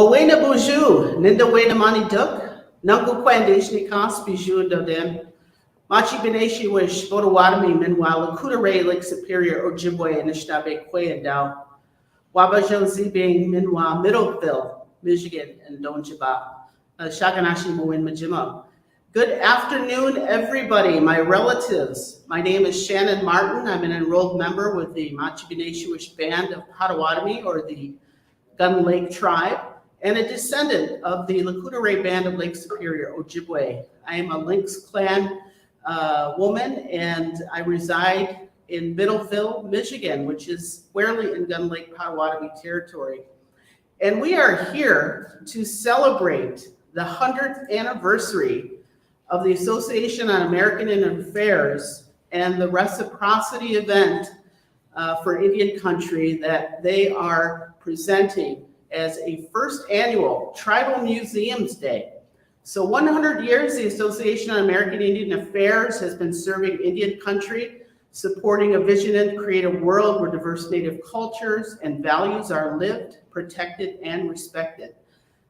Wawena Boju, Ninda Wena Mani Duk, Nuncle Quandish Nikas Biju Dodem, Machi Beneshi Wish, Botawadami, meanwhile, Lakudare Lake Superior, Ojibwe, Anishinabe, Quay and Dow, Wabajo Ziibiwing, meanwhile, Middleville, Michigan, and Donjiba, Shaganashi Moen Majima. Good afternoon, everybody, my relatives. My name is Shannon Martin. I'm an enrolled member with the Machi Beneshi Band of Potawatomi, or the Gun Lake Tribe, and a descendant of the Lakudare Band of Lake Superior, Ojibwe. I am a Lynx Clan woman, and I reside in Middleville, Michigan, which is squarely in Gun Lake Potawatomi territory. And we are here to celebrate the 100th anniversary of the Association on American Indian Affairs and the reciprocity event for Indian country that they are presenting as a first annual Tribal Museums Day. So 100 years, the Association on American Indian Affairs has been serving Indian country, supporting a vision and create a world where diverse Native cultures and values are lived, protected, and respected.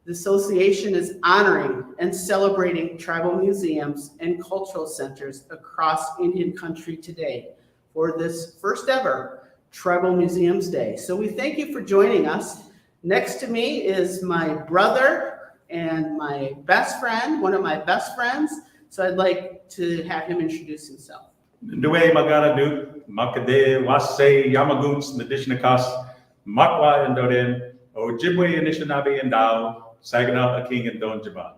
The association is honoring and celebrating tribal museums and cultural centers across Indian country today for this first ever Tribal Museums Day. So we thank you for joining us. Next to me is my brother and my best friend, one of my best friends. So I'd like to have him introduce himself. Nduwe magara du makade wase yamaguns nadishnakas makwa and doden Ojibwe Anishinabe and Dow Saginaw King and Donjiba.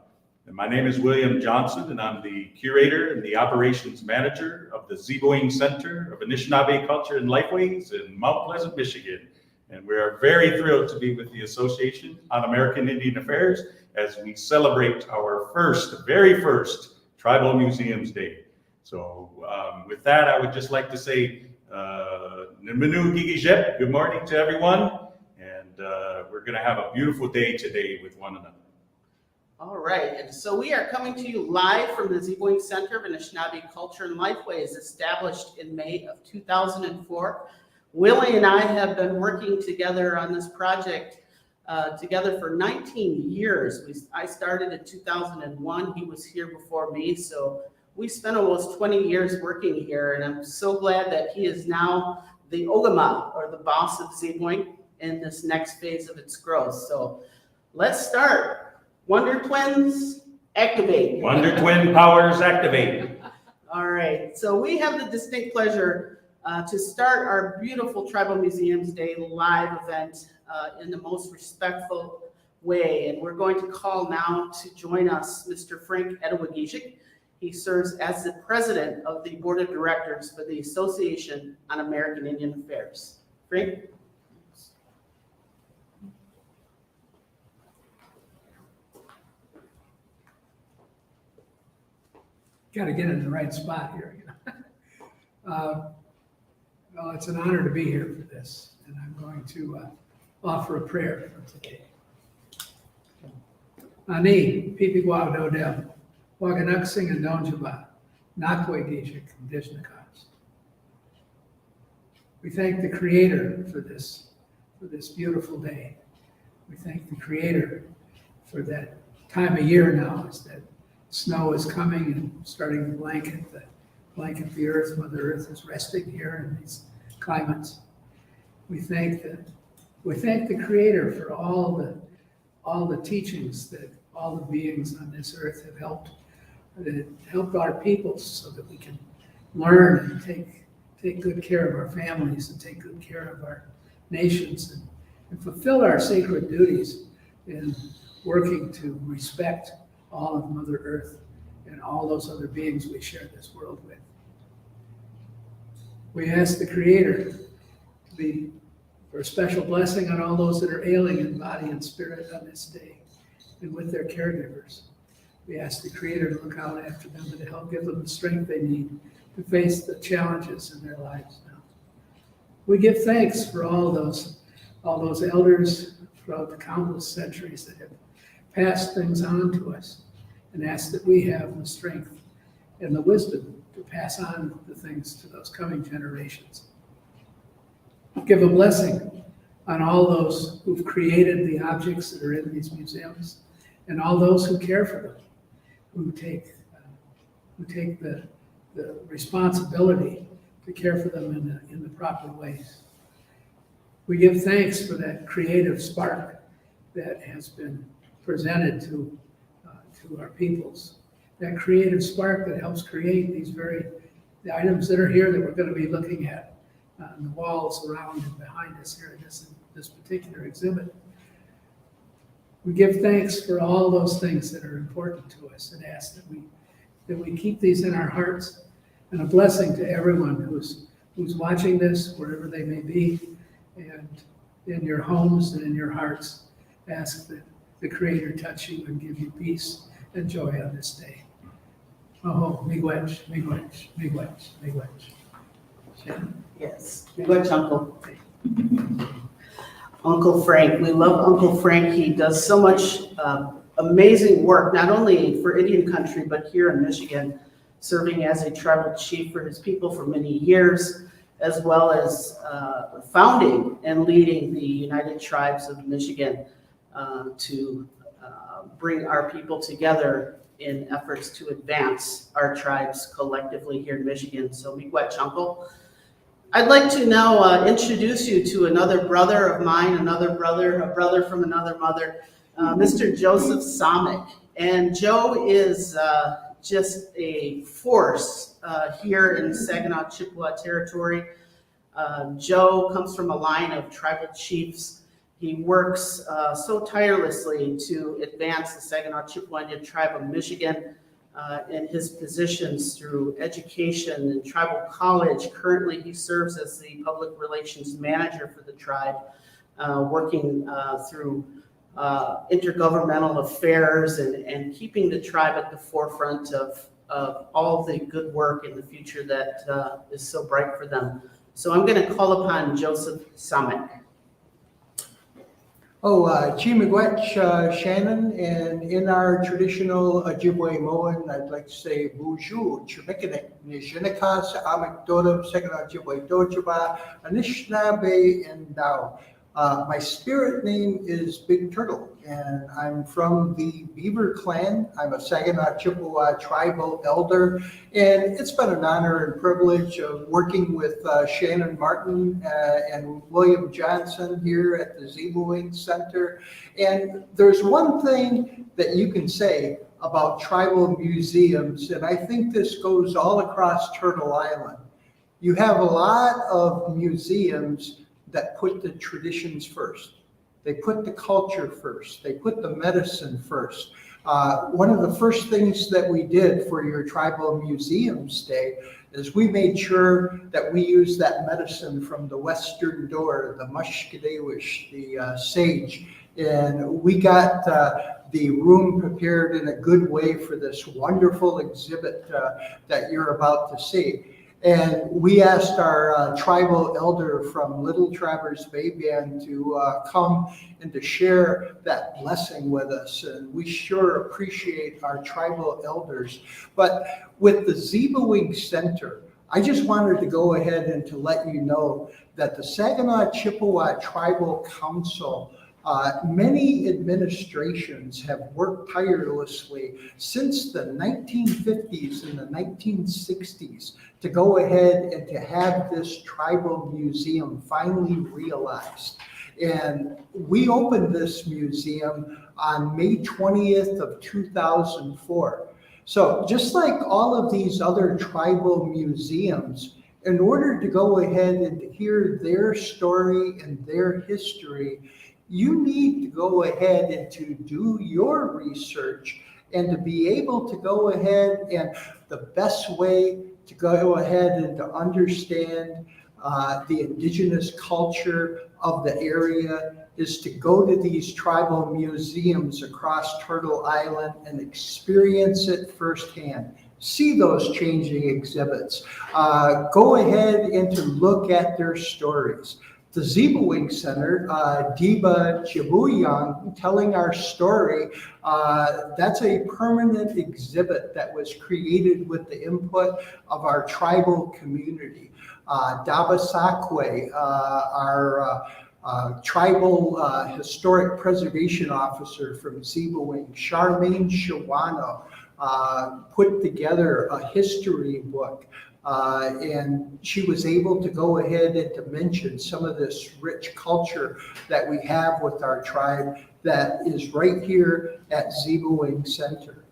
And my name is William Johnson, and I'm the curator and the operations manager of the Ziibiwing Center of Anishinaabe Culture and Lifeways in Mount Pleasant, Michigan. And we are very thrilled to be with the Association on American Indian Affairs as we celebrate our very first Tribal Museums Day. So with that, I would just like to say, Nimanu Gigijep, good morning to everyone. And we're going to have a beautiful day today with one another. All right, and so we are coming to you live from the Ziibiwing Center of Anishinaabe Culture and Lifeways, established in May of 2004. Willie and I have been working together on this project together for 19 years. I started in 2001. He was here before me, so we spent almost 20 years working here, and I'm so glad that he is now the Ogama, or the boss of Ziibiwing, in this next phase of its growth. So let's start. Wonder Twins, activate. Wonder Twin powers activate. All right, so we have the distinct pleasure to start our beautiful Tribal Museums Day live event in the most respectful way. And we're going to call now to join us Mr. Frank Edwagijik. He serves as the president of the board of directors for the Association on American Indian Affairs. Frank? Got to get in the right spot here. Well, it's an honor to be here for this, and I'm going to offer a prayer for today. Ani, pipi dodem, waganuksing and donjaba, nakwe dijik, dishnakas. We thank the Creator for this beautiful day. We thank the Creator for that time of year now, is that snow is coming and starting to blanket the earth. Mother Earth is resting here in these climates. We thank the Creator for all the teachings that all the beings on this earth have helped our peoples, so that we can learn and take good care of our families and take good care of our nations and fulfill our sacred duties in working to respect all of Mother Earth and all those other beings we share this world with. We ask the Creator for a special blessing on all those that are ailing in body and spirit on this day, and with their caregivers. We ask the Creator to look out after them and to help give them the strength they need to face the challenges in their lives now. We give thanks for all those elders throughout the countless centuries that have passed things on to us, and ask that we have the strength and the wisdom to pass on the things to those coming generations. Give a blessing on all those who've created the objects that are in these museums, and all those who care for them, who take the responsibility to care for them in the proper ways. We give thanks for that creative spark that has been presented to our peoples. That creative spark that helps create the items that are here that we're going to be looking at on the walls around and behind us here in this particular exhibit. We give thanks for all those things that are important to us and ask that we keep these in our hearts, and a blessing to everyone who's watching this, wherever they may be, and in your homes and in your hearts. Ask that the Creator touch you and give you peace and joy on this day. Oh, miigwech, miigwech, miigwech, miigwech. Yes, miigwech, Uncle. Uncle Frank, we love Uncle Frank. He does so much amazing work, not only for Indian country, but here in Michigan, serving as a tribal chief for his people for many years, as well as founding and leading the United Tribes of Michigan to bring our people together in efforts to advance our tribes collectively here in Michigan. So miigwech, Uncle. I'd like to now introduce you to another brother of mine, a brother from another mother, Mr. Joseph Samek. And Joe is just a force here in Saginaw Chippewa territory. Joe comes from a line of tribal chiefs. He works so tirelessly to advance the Saginaw Chippewa Indian Tribe of Michigan in his positions through education and tribal college. Currently, he serves as the public relations manager for the tribe, working through intergovernmental affairs and keeping the tribe at the forefront of all the good work in the future that is so bright for them. So I'm going to call upon Joseph Samek. Miigwech, Shannon, and in our traditional Ojibwe Moan, I'd like to say Bonjour, Chimikanik, Nishinikas, Amikdodam, Saginaw Ojibwe Dojaba, Anishinabe, and Dao. My spirit name is Big Turtle, and I'm from the Beaver clan. I'm a Saginaw Chippewa tribal elder, and it's been an honor and privilege of working with Shannon Martin and William Johnson here at the Ziibiwing Center. And there's one thing that you can say about tribal museums, and I think this goes all across Turtle Island. You have a lot of museums that put the traditions first. They put the culture first. They put the medicine first. One of the first things that we did for your Tribal Museums Day is we made sure that we used that medicine from the Western Door, the mushkadewish, the sage, and we got the room prepared in a good way for this wonderful exhibit that you're about to see. And we asked our tribal elder from Little Traverse Bay Band to come and to share that blessing with us. And we sure appreciate our tribal elders. But with the Ziibiwing Center, I just wanted to go ahead and to let you know that the Saginaw Chippewa Tribal Council, many administrations have worked tirelessly since the 1950s and the 1960s to go ahead and to have this tribal museum finally realized. And we opened this museum on May 20th of 2004. So just like all of these other tribal museums, in order to go ahead and to hear their story and their history, you need to go ahead and to do your research and to be able to go ahead, and the best way to go ahead and to understand the indigenous culture of the area is to go to these tribal museums across Turtle Island and experience it firsthand. See those changing exhibits. Go ahead and to look at their stories. The Ziibiwing Center, Diba Ziibiwing, telling our story, that's a permanent exhibit that was created with the input of our tribal community. Dabasakwe, our tribal historic preservation officer from Ziibiwing, Charmaine Shawano, put together a history book. And she was able to go ahead and to mention some of this rich culture that we have with our tribe that is right here at Ziibiwing Center.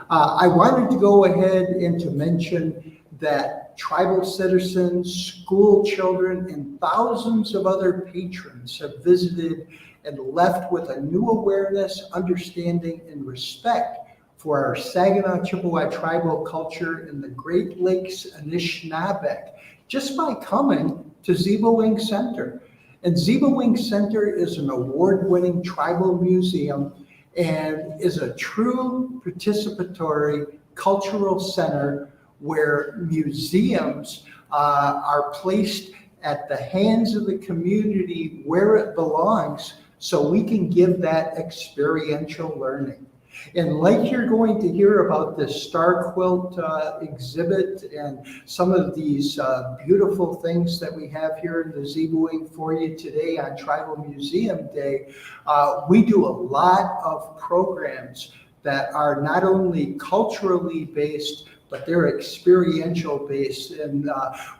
I wanted to go ahead and to mention that tribal citizens, school children, and thousands of other patrons have visited and left with a new awareness, understanding, and respect for our Saginaw Chippewa tribal culture in the Great Lakes Anishinabe just by coming to Ziibiwing Center. And Ziibiwing Center is an award-winning tribal museum and is a true participatory cultural center where museums are placed at the hands of the community where it belongs so we can give that experiential learning. And like you're going to hear about this star quilt exhibit and some of these beautiful things that we have here in the Ziibiwing for you today on Tribal Museum Day, we do a lot of programs that are not only culturally based, but they're experiential based, and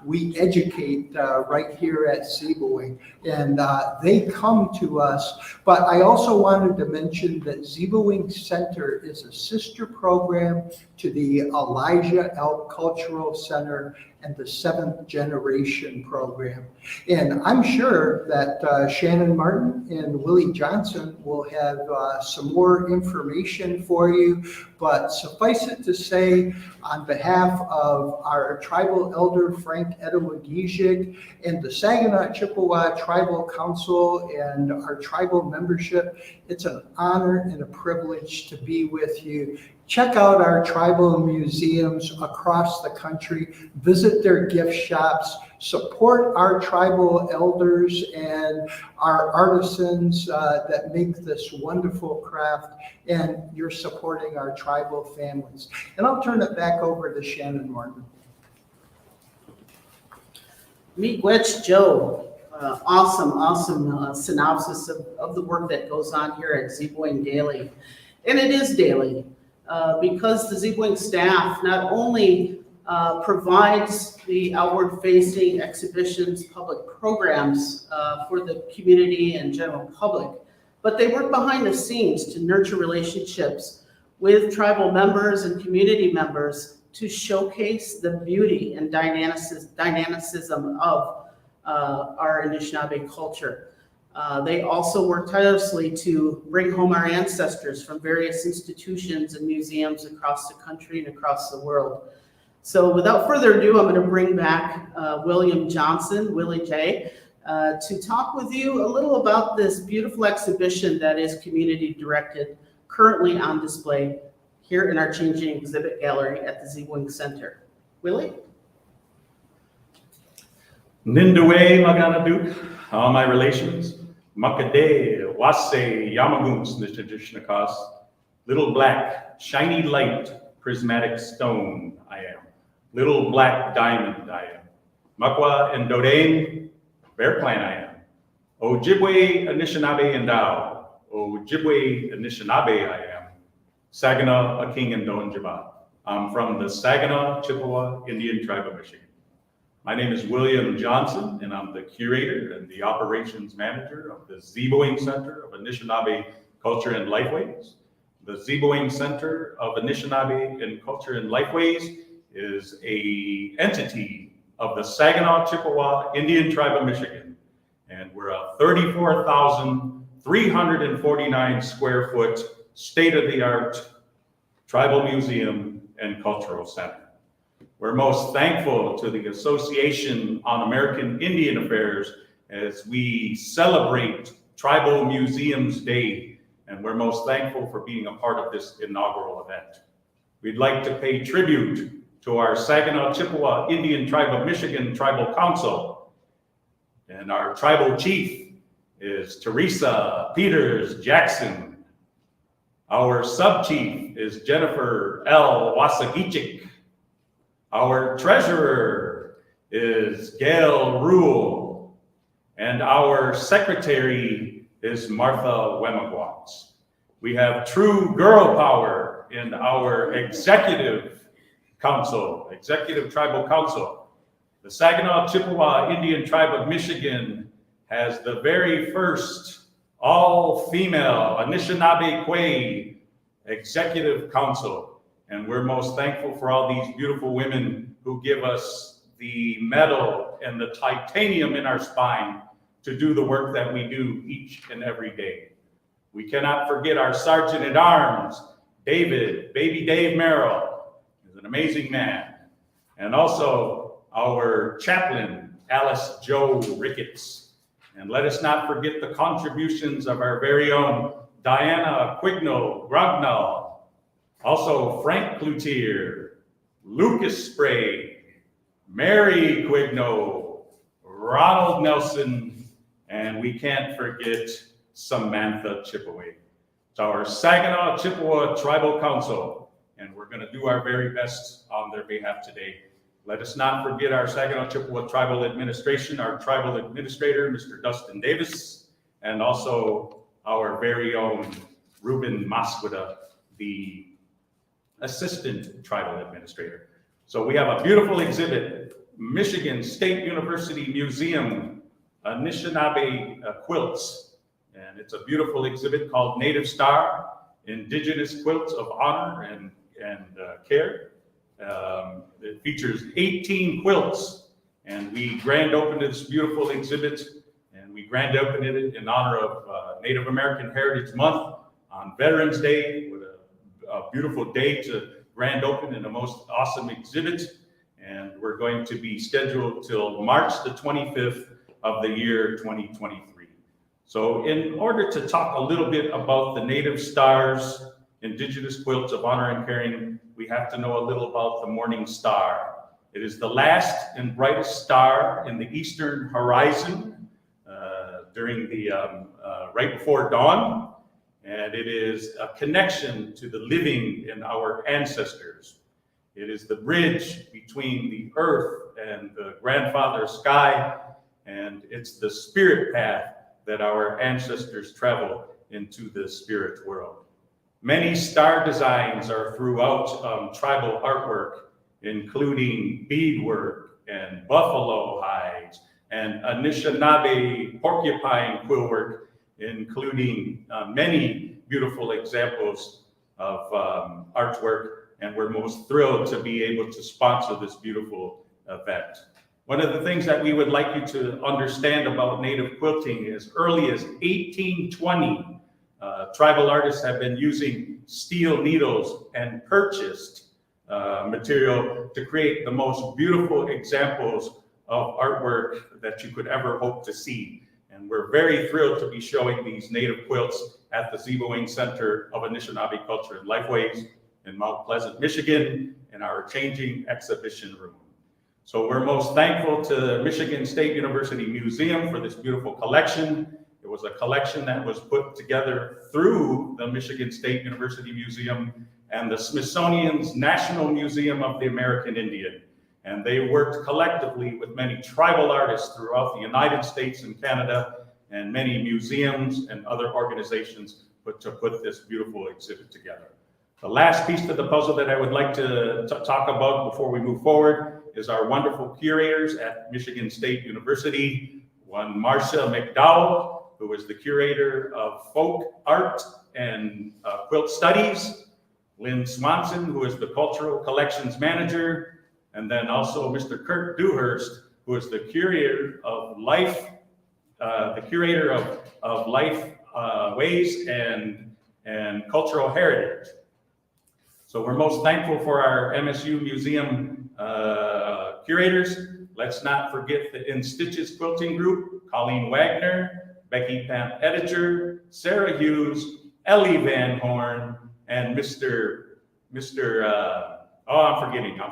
we educate right here at Ziibiwing, and they come to us. But I also wanted to mention that Ziibiwing Center is a sister program to the Elijah Elk Cultural Center and the Seventh Generation program. And I'm sure that Shannon Martin and Willie Johnson will have some more information for you, but suffice it to say, on behalf of our tribal elder, Frank Edowagijik, and the Saginaw Chippewa Tribal Council and our tribal membership, it's an honor and a privilege to be with you. Check out our tribal museums across the country, visit their gift shops, support our tribal elders and our artisans that make this wonderful craft, and you're supporting our tribal families. And I'll turn it back over to Shannon Martin. Miigwech Joe, awesome synopsis of the work that goes on here at Ziibiwing Daily. And it is daily. Because the Ziibiwing staff not only provides the outward-facing exhibitions, public programs for the community and general public, but they work behind the scenes to nurture relationships with tribal members and community members to showcase the beauty and dynamicism of our Anishinaabe culture. They also work tirelessly to bring home our ancestors from various institutions and museums across the country and across the world. So without further ado, I'm going to bring back William Johnson, Willie J, to talk with you a little about this beautiful exhibition that is community directed, currently on display here in our changing exhibit gallery at the Ziibiwing Center. Willie? Nindawe Maganaduk, all my relations. Makade, Wase, Yamaguns, the traditional cost. Little black, shiny light, prismatic stone, I am. Little black diamond, I am. Makwa and Dodane, bear plant, I am. Ojibwe, Anishinabe, and Dao. Ojibwe, Anishinabe, I am. Saginaw, a king and Donjaba. I'm from the Saginaw Chippewa Indian Tribe of Michigan. My name is William Johnson, and I'm the curator and the operations manager of the Ziibiwing Center of Anishinaabe Culture and Lifeways. The Ziibiwing Center of Anishinaabe and Culture and Lifeways is an entity of the Saginaw Chippewa Indian Tribe of Michigan, and we're a 34,349 square foot state-of-the-art tribal museum and cultural center. We're most thankful to the Association on American Indian Affairs as we celebrate Tribal Museums Day, and we're most thankful for being a part of this inaugural event. We'd like to pay tribute to our Saginaw Chippewa Indian Tribe of Michigan Tribal Council, and our tribal chief is Teresa Peters Jackson. Our sub-chief is Jennifer L. Wasagichik. Our treasurer is Gail Rule. And our secretary is Martha Wemagwatz. We have true girl power in our executive council, executive tribal council. The Saginaw Chippewa Indian Tribe of Michigan has the very first all-female Anishinabe Kwe executive council. And we're most thankful for all these beautiful women who give us the metal and the titanium in our spine to do the work that we do each and every day. We cannot forget our Sergeant at Arms, David, Baby Dave Merrill, is an amazing man. And also our chaplain, Alice Joe Ricketts. And let us not forget the contributions of our very own Diana Quigno Grognall, also Frank Cloutier, Lucas Sprague, Mary Quigno, Ronald Nelson, and we can't forget Samantha Chipaway. It's our Saginaw Chippewa Tribal Council, and we're going to do our very best on their behalf today. Let us not forget our Saginaw Chippewa Tribal Administration, our Tribal Administrator, Mr. Dustin Davis, and also our very own Ruben Masquida, the Assistant Tribal Administrator. So we have a beautiful exhibit, Michigan State University Museum, Anishinabe quilts. And it's a beautiful exhibit called Native Star, Indigenous Quilts of Honor and Care. It features 18 quilts, and we grand opened this beautiful exhibit, and we grand opened it in honor of Native American Heritage Month on Veterans Day, with a beautiful day to grand open and a most awesome exhibit. And we're going to be scheduled till March the 25th of the year 2023. So in order to talk a little bit about the Native Stars, Indigenous Quilts of Honor and Caring, we have to know a little about the morning star. It is the last and brightest star in the eastern horizon during the right before dawn, and it is a connection to the living and our ancestors. It is the bridge between the earth and the grandfather sky, and it's the spirit path that our ancestors travel into the spirit world. Many star designs are throughout tribal artwork, including beadwork and buffalo hides and Anishinaabe porcupine quill work, including many beautiful examples of artwork. And we're most thrilled to be able to sponsor this beautiful event. One of the things that we would like you to understand about Native quilting is early as 1820, tribal artists have been using steel needles and purchased material to create the most beautiful examples of artwork that you could ever hope to see. And we're very thrilled to be showing these Native quilts at the Ziibiwing Center of Anishinaabe Culture and Lifeways in Mount Pleasant, Michigan, in our changing exhibition room. So we're most thankful to Michigan State University Museum for this beautiful collection. It was a collection that was put together through the Michigan State University Museum and the Smithsonian's National Museum of the American Indian. And they worked collectively with many tribal artists throughout the United States and Canada, and many museums and other organizations to put this beautiful exhibit together. The last piece to the puzzle that I would like to talk about before we move forward is our wonderful curators at Michigan State University. One, Marcia McDowell, who is the curator of folk art and quilt studies. Lynn Swanson, who is the cultural collections manager. And then also Mr. Kurt Dewhurst, who is the curator of Lifeways and cultural heritage. So we're most thankful for our MSU Museum curators. Let's not forget the In Stitches Quilting Group, Colleen Wagner, Becky Pam Ediger, Sarah Hughes, Ellie Van Horn, and I'm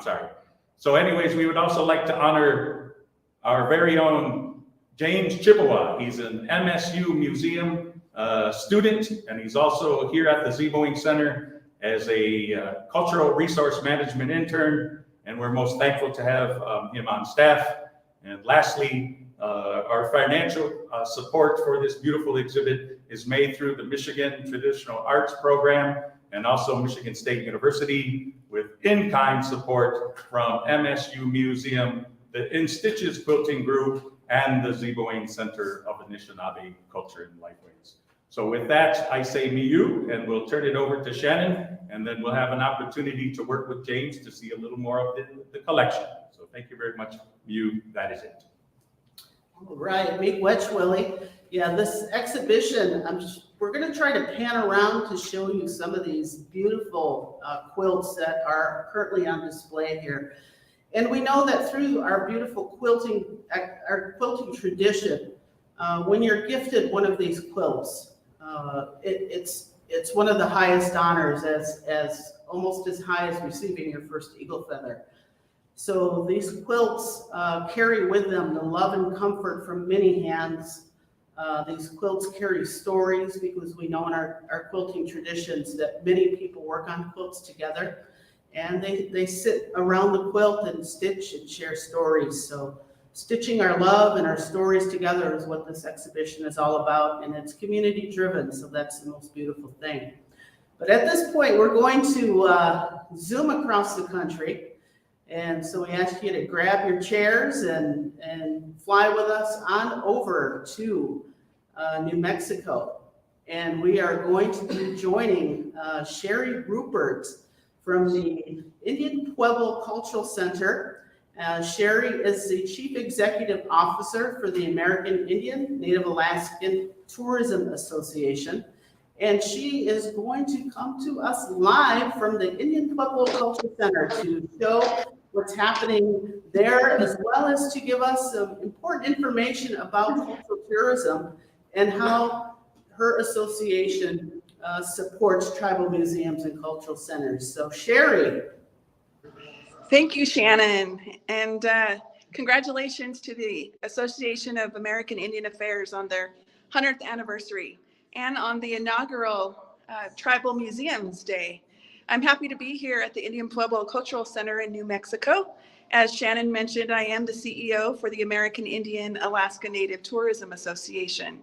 sorry. So anyways, we would also like to honor our very own James Chippewa. He's an MSU Museum student, and he's also here at the Ziibiwing Center as a cultural resource management intern, and we're most thankful to have him on staff. And lastly, Our financial support for this beautiful exhibit is made through the Michigan Traditional Arts Program and also Michigan State University, with in-kind support from MSU Museum, the In Stitches Quilting Group, and the Ziibiwing Center of Anishinabe Culture and Lifeways. So with that, I say miyu, and we'll turn it over to Shannon, and then we'll have an opportunity to work with James to see a little more of the collection. So thank you very much, miyu. That is it. All right, miigwech, Willie. Yeah, this exhibition, we're going to try to pan around to show you some of these beautiful quilts that are currently on display here. And we know that through our beautiful quilting tradition, when you're gifted one of these quilts, it's one of the highest honors, as almost as high as receiving your first eagle feather. So these quilts carry with them the love and comfort from many hands. These quilts carry stories, because we know in our quilting traditions that many people work on quilts together, and they sit around the quilt and stitch and share stories. So stitching our love and our stories together is what this exhibition is all about, and it's community driven, so that's the most beautiful thing. But at this point, we're going to zoom across the country. And so we ask you to grab your chairs and fly with us on over to New Mexico. And we are going to be joining Sherry Rupert from the Indian Pueblo Cultural Center. Sherry is the Chief Executive Officer for the American Indian Native Alaskan Tourism Association. And she is going to come to us live from the Indian Pueblo Cultural Center to show what's happening there, as well as to give us some important information about cultural tourism and how her association supports tribal museums and cultural centers. So Sherry. Thank you, Shannon, and congratulations to the Association of American Indian Affairs on their 100th anniversary and on the inaugural Tribal Museums Day. I'm happy to be here at the Indian Pueblo Cultural Center in New Mexico. As Shannon mentioned, I am the CEO for the American Indian Alaska Native Tourism Association.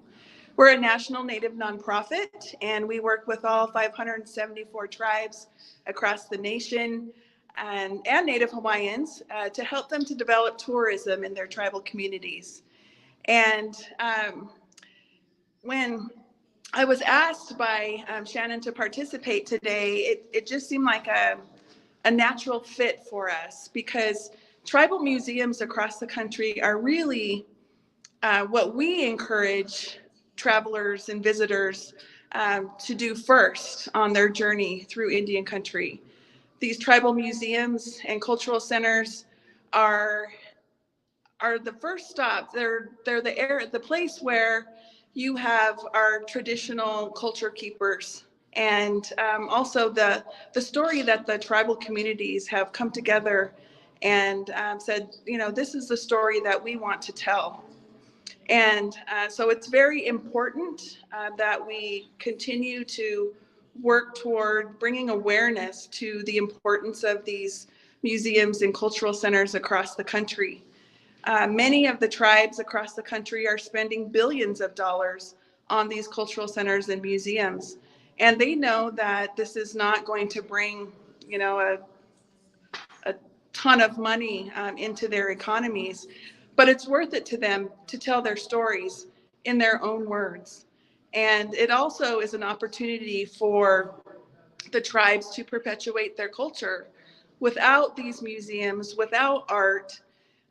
We're a national Native nonprofit, and we work with all 574 tribes across the nation and Native Hawaiians to help them to develop tourism in their tribal communities. And when I was asked by Shannon to participate today, it just seemed like a natural fit for us, because tribal museums across the country are really what we encourage travelers and visitors to do first on their journey through Indian country. These tribal museums and cultural centers are the first stop. They're the place where you have our traditional culture keepers, and also the story that the tribal communities have come together and said, you know, this is the story that we want to tell. And so it's very important that we continue to work toward bringing awareness to the importance of these museums and cultural centers across the country. Many of the tribes across the country are spending billions of dollars on these cultural centers and museums. And they know that this is not going to bring, you know, a ton of money into their economies, but it's worth it to them to tell their stories in their own words. And it also is an opportunity for the tribes to perpetuate their culture. Without these museums, without art,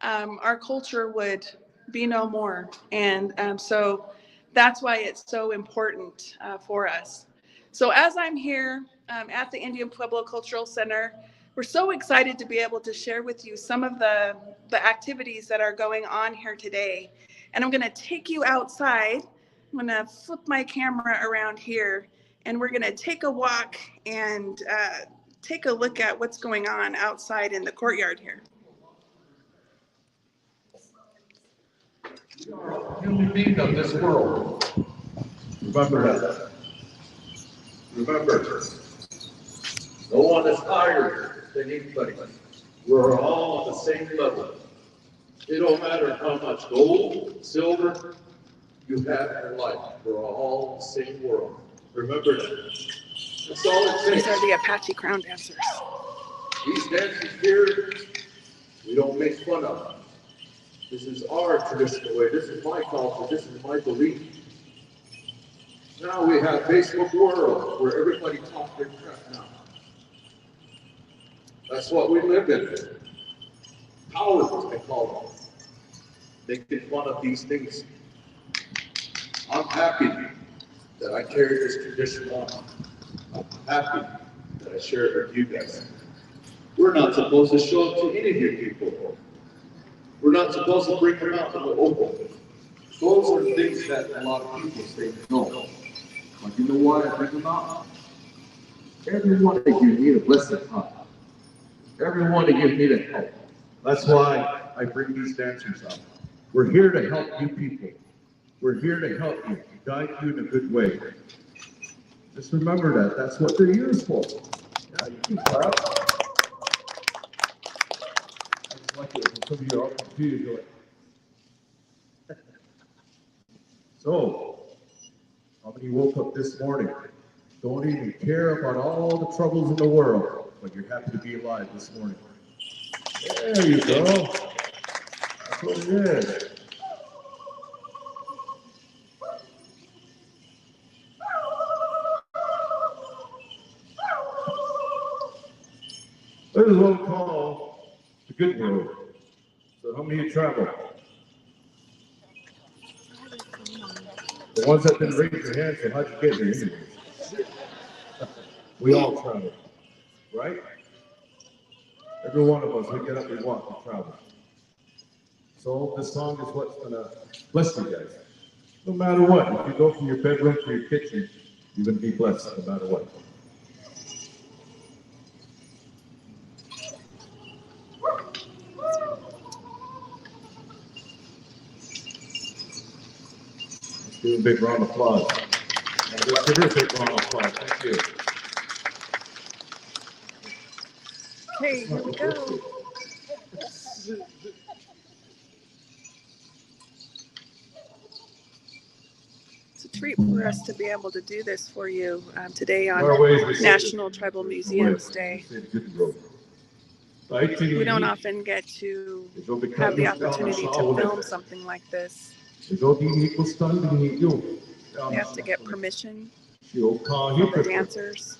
our culture would be no more. And so that's why it's so important for us. So as I'm here at the Indian Pueblo Cultural Center, we're so excited to be able to share with you some of the activities that are going on here today. And I'm going to take you outside. I'm going to flip my camera around here, and we're going to take a walk and take a look at what's going on outside in the courtyard here. Human being of this world. Remember that. Remember, no one is higher than anybody. We're all at the same level. It don't matter how much gold, silver you have in your life. We're all the same world. Remember that. That's all it These takes. are the Apache crown dancers. These dances here, we don't make fun of them. This is our traditional way. This is my culture. This is my belief. Now we have Facebook world where everybody talks their crap now. That's what we live in. Cowards, I call them. Making fun of these things. I'm happy that I carry this tradition on. I'm happy that I share it with you guys. We're not supposed to show it to any of you people. We're not supposed to bring them out in the open. Those are things that a lot of people say no. But you know why I bring them out? Every one of you need a blessed heart. Every one of you need a help. That's why I bring these dancers out. We're here to help you people. We're here to help you, guide you in a good way. Just remember that. That's what they're used for. Yeah, you can clap. I just like it when some of you are confused. You're like, so, how many woke up this morning? Don't even care about all the troubles in the world, but you're happy to be alive this morning. There you go. That's what it is. There's what we call the good road. So how many of you travel? The ones that didn't raise your hand, so how'd you get here anyways? We all travel, right? Every one of us, we get up, we walk, we travel. So this song is what's gonna bless you guys. No matter what, if you go from your bedroom to your kitchen, you're gonna be blessed no matter what. Let's do a big round of applause. And a terrific round of applause. Thank you. Okay, here we go. It's a treat for us to be able to do this for you today on National Tribal Museums Day. We don't often get to have the opportunity to film something like this. We have to get permission from the dancers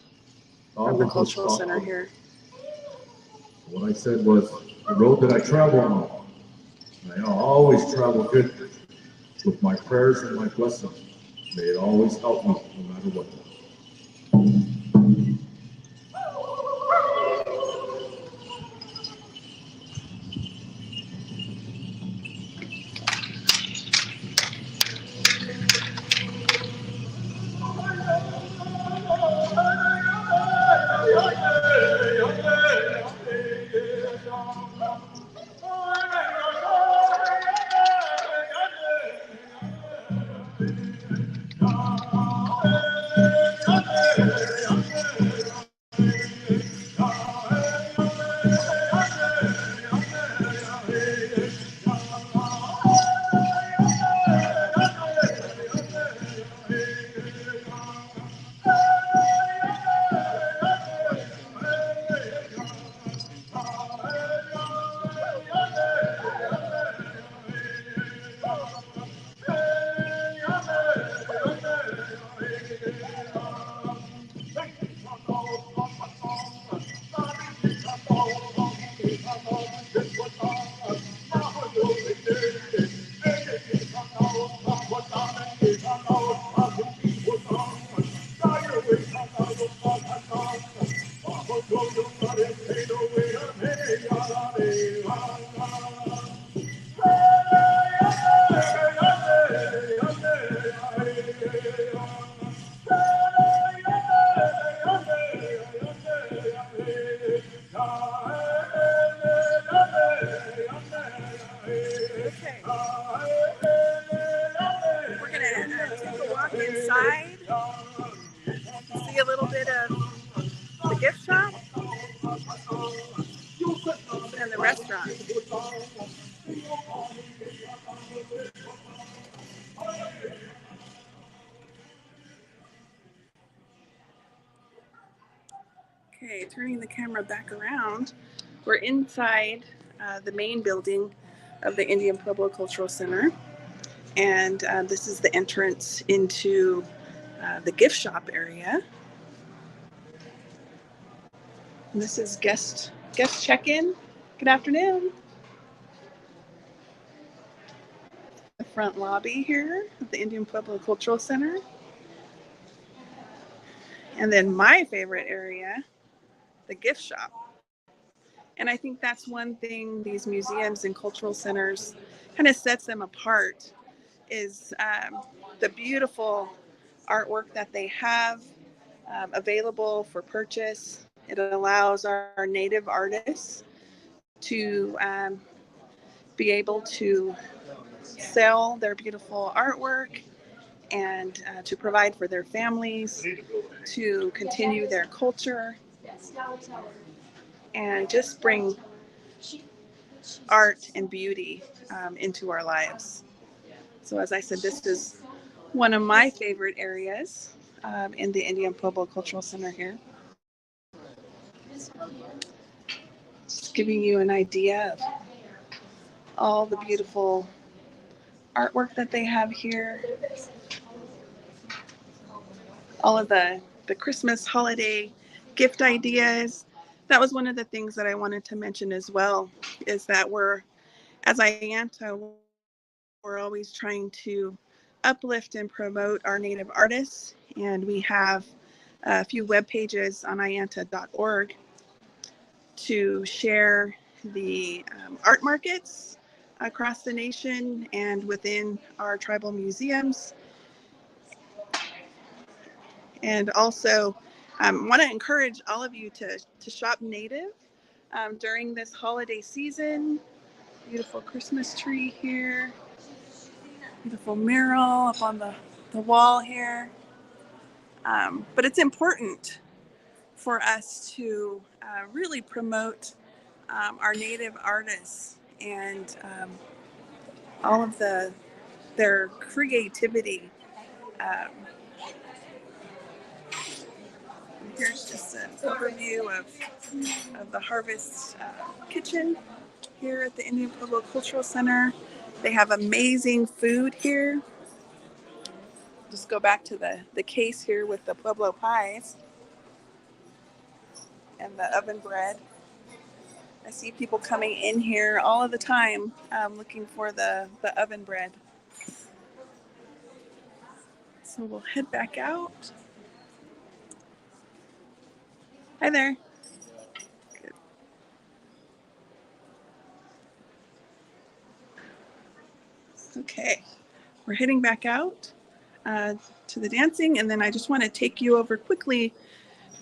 from the cultural center here. What I said was the road that I travel on. I always travel good with my prayers and my blessings. May it always help me no matter what. See a little bit of the gift shop and the restaurant. turning the camera back around, we're inside the main building of the Indian Pueblo Cultural Center. And this is the entrance into the gift shop area. And this is guest check-in. Good afternoon. The front lobby here of the Indian Pueblo Cultural Center. And then my favorite area, the gift shop. And I think that's one thing these museums and cultural centers kind of sets them apart is the beautiful artwork that they have available for purchase. It allows our native artists to be able to sell their beautiful artwork and to provide for their families, to continue their culture, and just bring art and beauty into our lives. So as I said, this is one of my favorite areas in the Indian Pueblo Cultural Center here. Just giving you an idea of all the beautiful artwork that they have here. All of the Christmas holiday gift ideas. That was one of the things that I wanted to mention as well, is that as IANTA, we're always trying to uplift and promote our native artists. And we have a few web pages on ianta.org to share the art markets across the nation and within our tribal museums. And also want to encourage all of you to shop native during this holiday season. Beautiful Christmas tree here. Beautiful mural up on the wall here. But it's important for us to really promote our native artists and all of their creativity. Here's just an overview of the Harvest Kitchen here at the Indian Pueblo Cultural Center. They have amazing food here. Just go back to the case here with the Pueblo pies and the oven bread. I see people coming in here all of the time looking for the oven bread. So we'll head back out. Hi there. Good. Okay, we're heading back out to the dancing, and then I just want to take you over quickly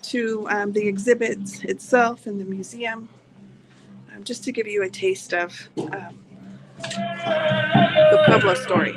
to the exhibits itself in the museum, just to give you a taste of the Pueblo story.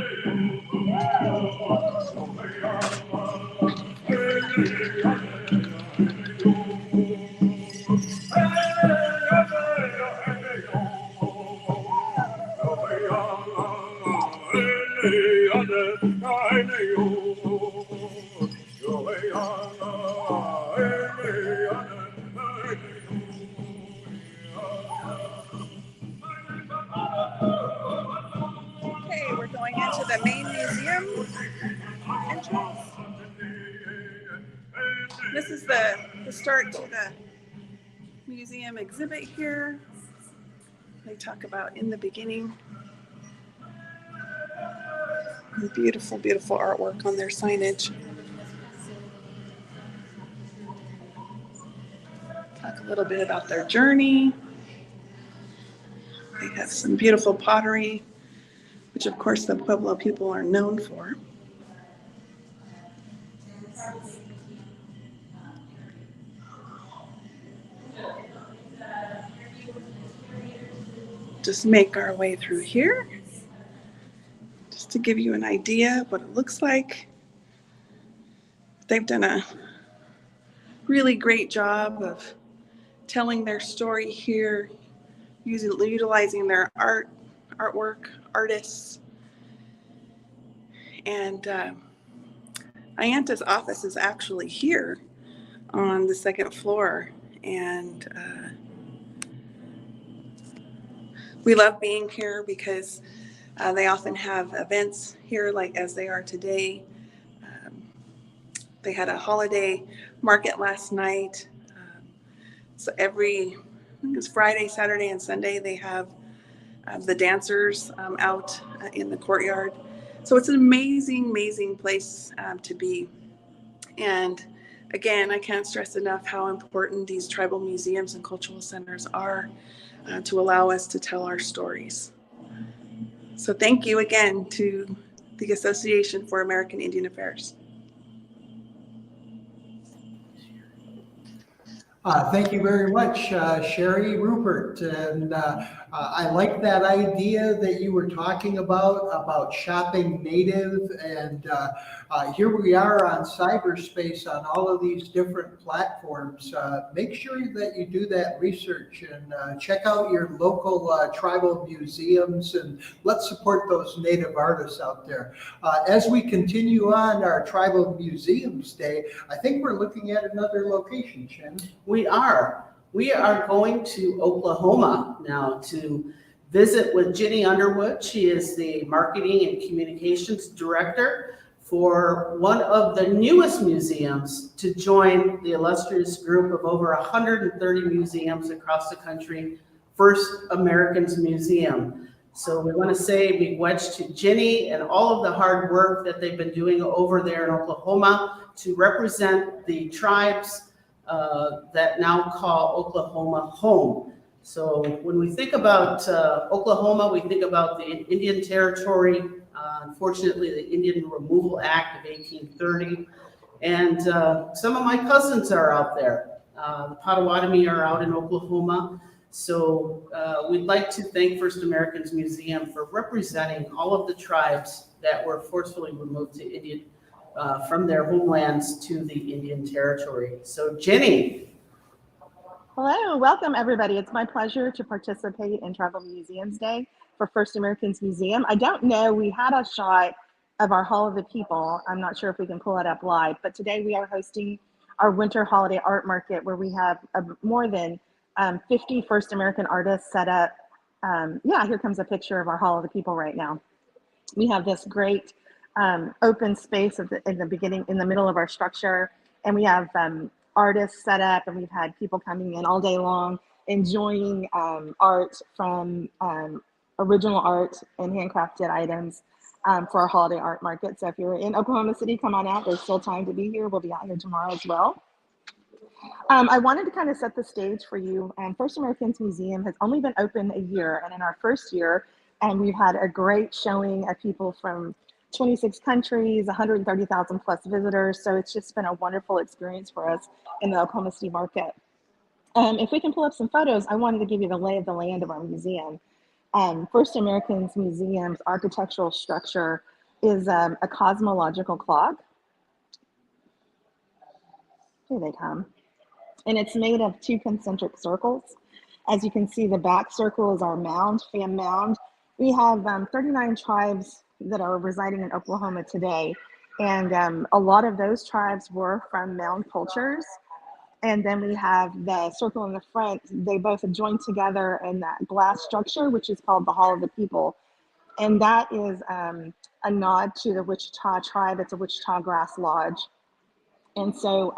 Okay, we're going into the main museum entrance. This is the start to the museum exhibit here. They talk about in the beginning. Beautiful, beautiful artwork on their signage. Talk a little bit about their journey. They have some beautiful pottery, which of course the Pueblo people are known for. Just make our way through here, just to give you an idea of what it looks like. They've done a really great job of telling their story here, utilizing their artwork, artists. And IANTA's office is actually here on the second floor And we love being here because they often have events here, like as they are today. They had a holiday market last night. So I think it's Friday, Saturday, and Sunday, they have the dancers out in the courtyard. So it's an amazing, amazing place to be. And again, I can't stress enough how important these tribal museums and cultural centers are to allow us to tell our stories. So thank you again to the Association for American Indian Affairs. Thank you very much, Sherry Rupert. And I like that idea that you were talking about shopping native. And here we are on cyberspace on all of these different platforms. Make sure that you do that research and check out your local tribal museums, and let's support those native artists out there. As we continue on our Tribal Museums Day, I think we're looking at another location, Shannon. We are. We are going to Oklahoma now to visit with Ginny Underwood. She is the Marketing and Communications Director for one of the newest museums to join the illustrious group of over 130 museums across the country, First Americans Museum. So we want to say big wedge to Ginny and all of the hard work that they've been doing over there in Oklahoma to represent the tribes that now call Oklahoma home. So when we think about Oklahoma, we think about the Indian Territory, unfortunately the Indian Removal Act of 1830. And some of my cousins are out there. The Potawatomi are out in Oklahoma. So we'd like to thank First Americans Museum for representing all of the tribes that were forcefully removed to Indian from their homelands to the Indian Territory. So Jenny. Hello, welcome everybody. It's my pleasure to participate in Tribal Museums Day for First Americans Museum. I don't know, we had a shot of our Hall of the People. I'm not sure if we can pull it up live, but today we are hosting our winter holiday art market where we have more than 50 First American artists set up. Yeah, here comes a picture of our Hall of the People right now. We have this great open space in the beginning, in the middle of our structure, and we have artists set up, and we've had people coming in all day long enjoying art from original art and handcrafted items for our holiday art market. So if you're in Oklahoma City, come on out. There's still time to be here. We'll be out here tomorrow as well. I wanted to kind of set the stage for you. First Americans Museum has only been open a year, and in our first year, we've had a great showing of people from 26 countries, 130,000 plus visitors. So it's just been a wonderful experience for us in the Oklahoma City market. If we can pull up some photos, I wanted to give you the lay of the land of our museum. First Americans Museum's architectural structure is a cosmological clock. Here they come. And it's made of two concentric circles. As you can see, the back circle is our mound, Fam Mound. We have 39 tribes that are residing in Oklahoma today. And a lot of those tribes were from mound cultures. And then we have the circle in the front. They both join together in that glass structure, which is called the Hall of the People. And that is a nod to the Wichita tribe. It's a Wichita Grass Lodge. And so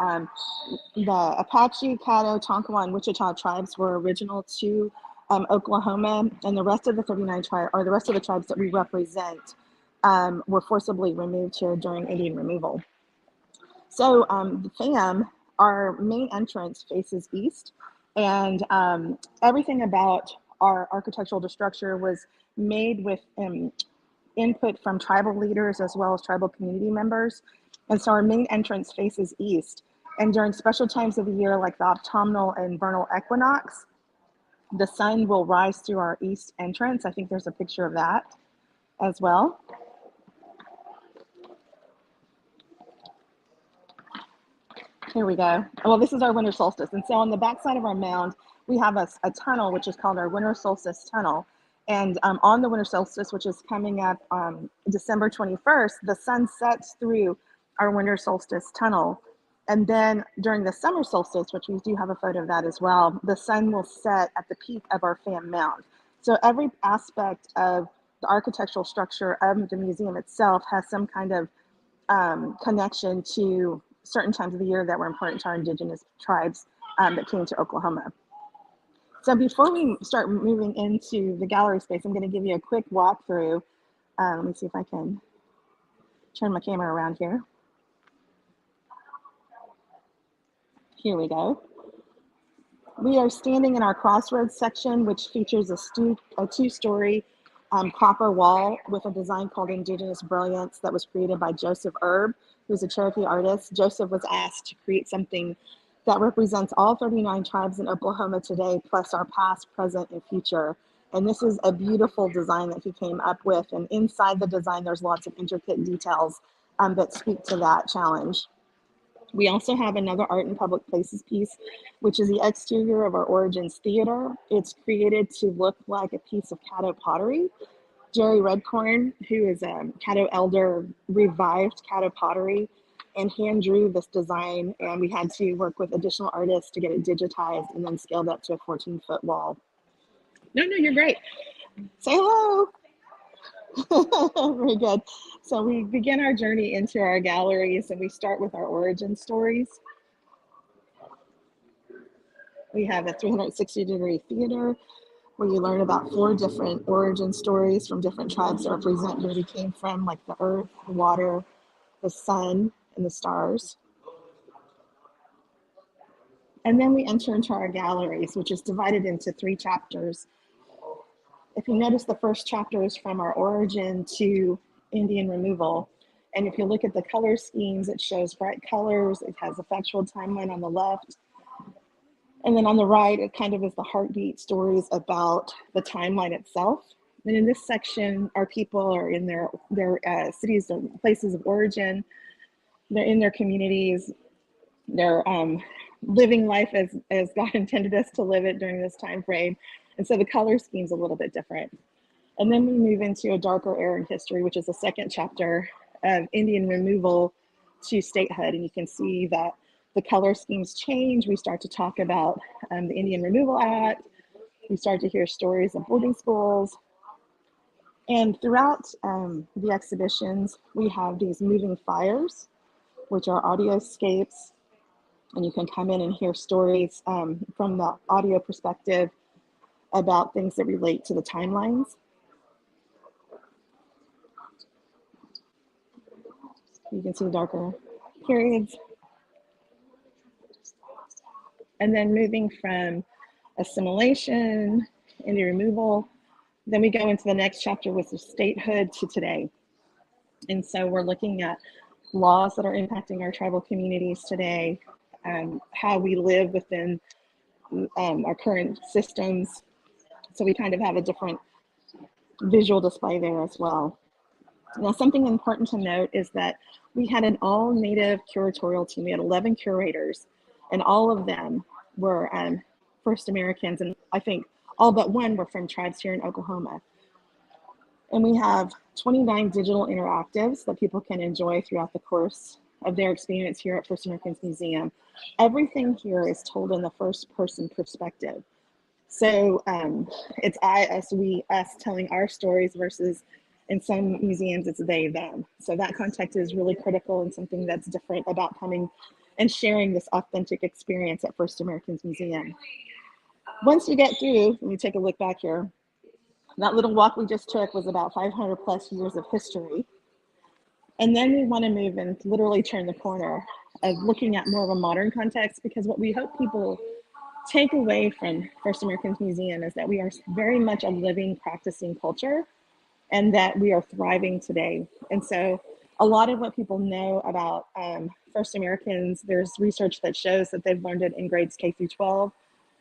the Apache, Caddo, Tonkawa, and Wichita tribes were original to Oklahoma, and the rest of the 39 tribes, or the rest of the tribes that we represent, were forcibly removed here during Indian removal. So the FAM, our main entrance faces east, and everything about our architectural structure was made with input from tribal leaders as well as tribal community members. And so our main entrance faces east. And during special times of the year, like the autumnal and vernal equinox, the sun will rise through our east entrance. I think there's a picture of that as well. Here we go. Well, this is our winter solstice. And so on the backside of our mound, we have a tunnel, which is called our winter solstice tunnel. And on the winter solstice, which is coming up December 21st, the sun sets through our winter solstice tunnel. And then during the summer solstice, which we do have a photo of that as well, the sun will set at the peak of our fan mound. So every aspect of the architectural structure of the museum itself has some kind of connection to certain times of the year that were important to our indigenous tribes that came to Oklahoma. So before we start moving into the gallery space, I'm going to give you a quick walkthrough. Let me see if I can turn my camera around here. Here we go. We are standing in our crossroads section, which features a two-story copper wall with a design called Indigenous Brilliance that was created by Joseph Erb, who's a Cherokee artist. Joseph was asked to create something that represents all 39 tribes in Oklahoma today, plus our past, present, and future. And this is a beautiful design that he came up with. And inside the design, there's lots of intricate details that speak to that challenge. We also have another art and public places piece, which is the exterior of our Origins Theater. It's created to look like a piece of Caddo pottery. Jerry Redcorn, who is a Caddo elder, revived Caddo pottery and hand drew this design. And we had to work with additional artists to get it digitized and then scaled up to a 14-foot wall. No, you're great. Say hello. Very good. So we begin our journey into our galleries and we start with our origin stories. We have a 360-degree theater where you learn about 4 different origin stories from different tribes that represent where we came from, like the earth, the water, the sun, and the stars. And then we enter into our galleries, which is divided into 3 chapters. If you notice, the first chapter is from our origin to Indian removal. And if you look at the color schemes, it shows bright colors. It has a factual timeline on the left. And then on the right, it kind of is the heartbeat stories about the timeline itself. And in this section, our people are in their cities and places of origin. They're in their communities. They're living life as God intended us to live it during this time frame. And so the color scheme's a little bit different. And then we move into a darker era in history, which is the second chapter of Indian removal to statehood. And you can see that the color schemes change. We start to talk about the Indian Removal Act. We start to hear stories of boarding schools. And throughout the exhibitions, we have these moving fires, which are audioscapes. And you can come in and hear stories from the audio perspective about things that relate to the timelines. You can see darker periods. And then moving from assimilation into removal, then we go into the next chapter with the statehood to today. And so we're looking at laws that are impacting our tribal communities today, how we live within our current systems. So we kind of have a different visual display there as well. Now, something important to note is that we had an all-native curatorial team. We had 11 curators, and all of them were First Americans, and I think all but one were from tribes here in Oklahoma. And we have 29 digital interactives that people can enjoy throughout the course of their experience here at First Americans Museum. Everything here is told in the first-person perspective. So it's I, us, we, us telling our stories versus in some museums, it's they, them. So that context is really critical and something that's different about coming and sharing this authentic experience at First Americans Museum. Once you get through, let me take a look back here. That little walk we just took was about 500 plus years of history. And then we want to move and literally turn the corner of looking at more of a modern context, because what we hope people take away from First Americans Museum is that we are very much a living, practicing culture, and that we are thriving today. And so a lot of what people know about First Americans, there's research that shows that they've learned it in grades K through 12.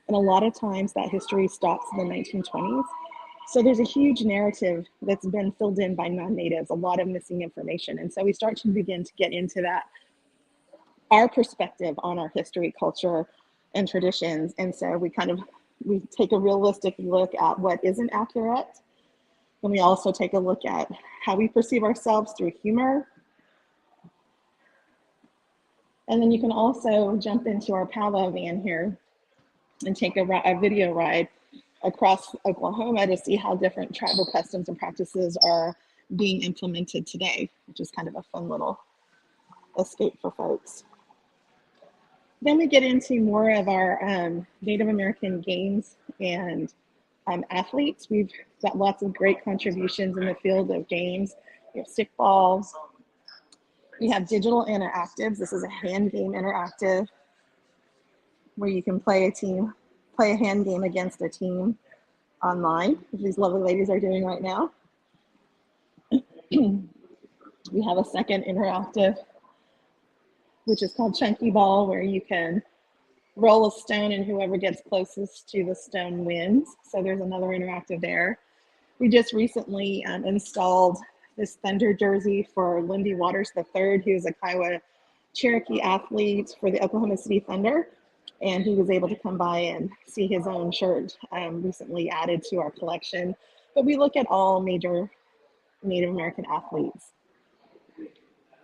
And a lot of times that history stops in the 1920s. So there's a huge narrative that's been filled in by non-natives, a lot of missing information. And so we start to begin to get into that, our perspective on our history, culture, and traditions. And so we take a realistic look at what isn't accurate. And we also take a look at how we perceive ourselves through humor. And then you can also jump into our powwow van here and take a video ride across Oklahoma to see how different tribal customs and practices are being implemented today, which is kind of a fun little escape for folks. Then we get into more of our Native American games and athletes. We've got lots of great contributions in the field of games. We have stickballs. We have digital interactives. This is a hand game interactive where you can play a hand game against a team online, which these lovely ladies are doing right now. We have a second interactive, which is called Chunky Ball, where you can roll a stone and whoever gets closest to the stone wins. So there's another interactive there. We just recently installed this Thunder jersey for Lindy Waters III, who's a Kiowa Cherokee athlete for the Oklahoma City Thunder. And he was able to come by and see his own shirt recently added to our collection. But we look at all major Native American athletes.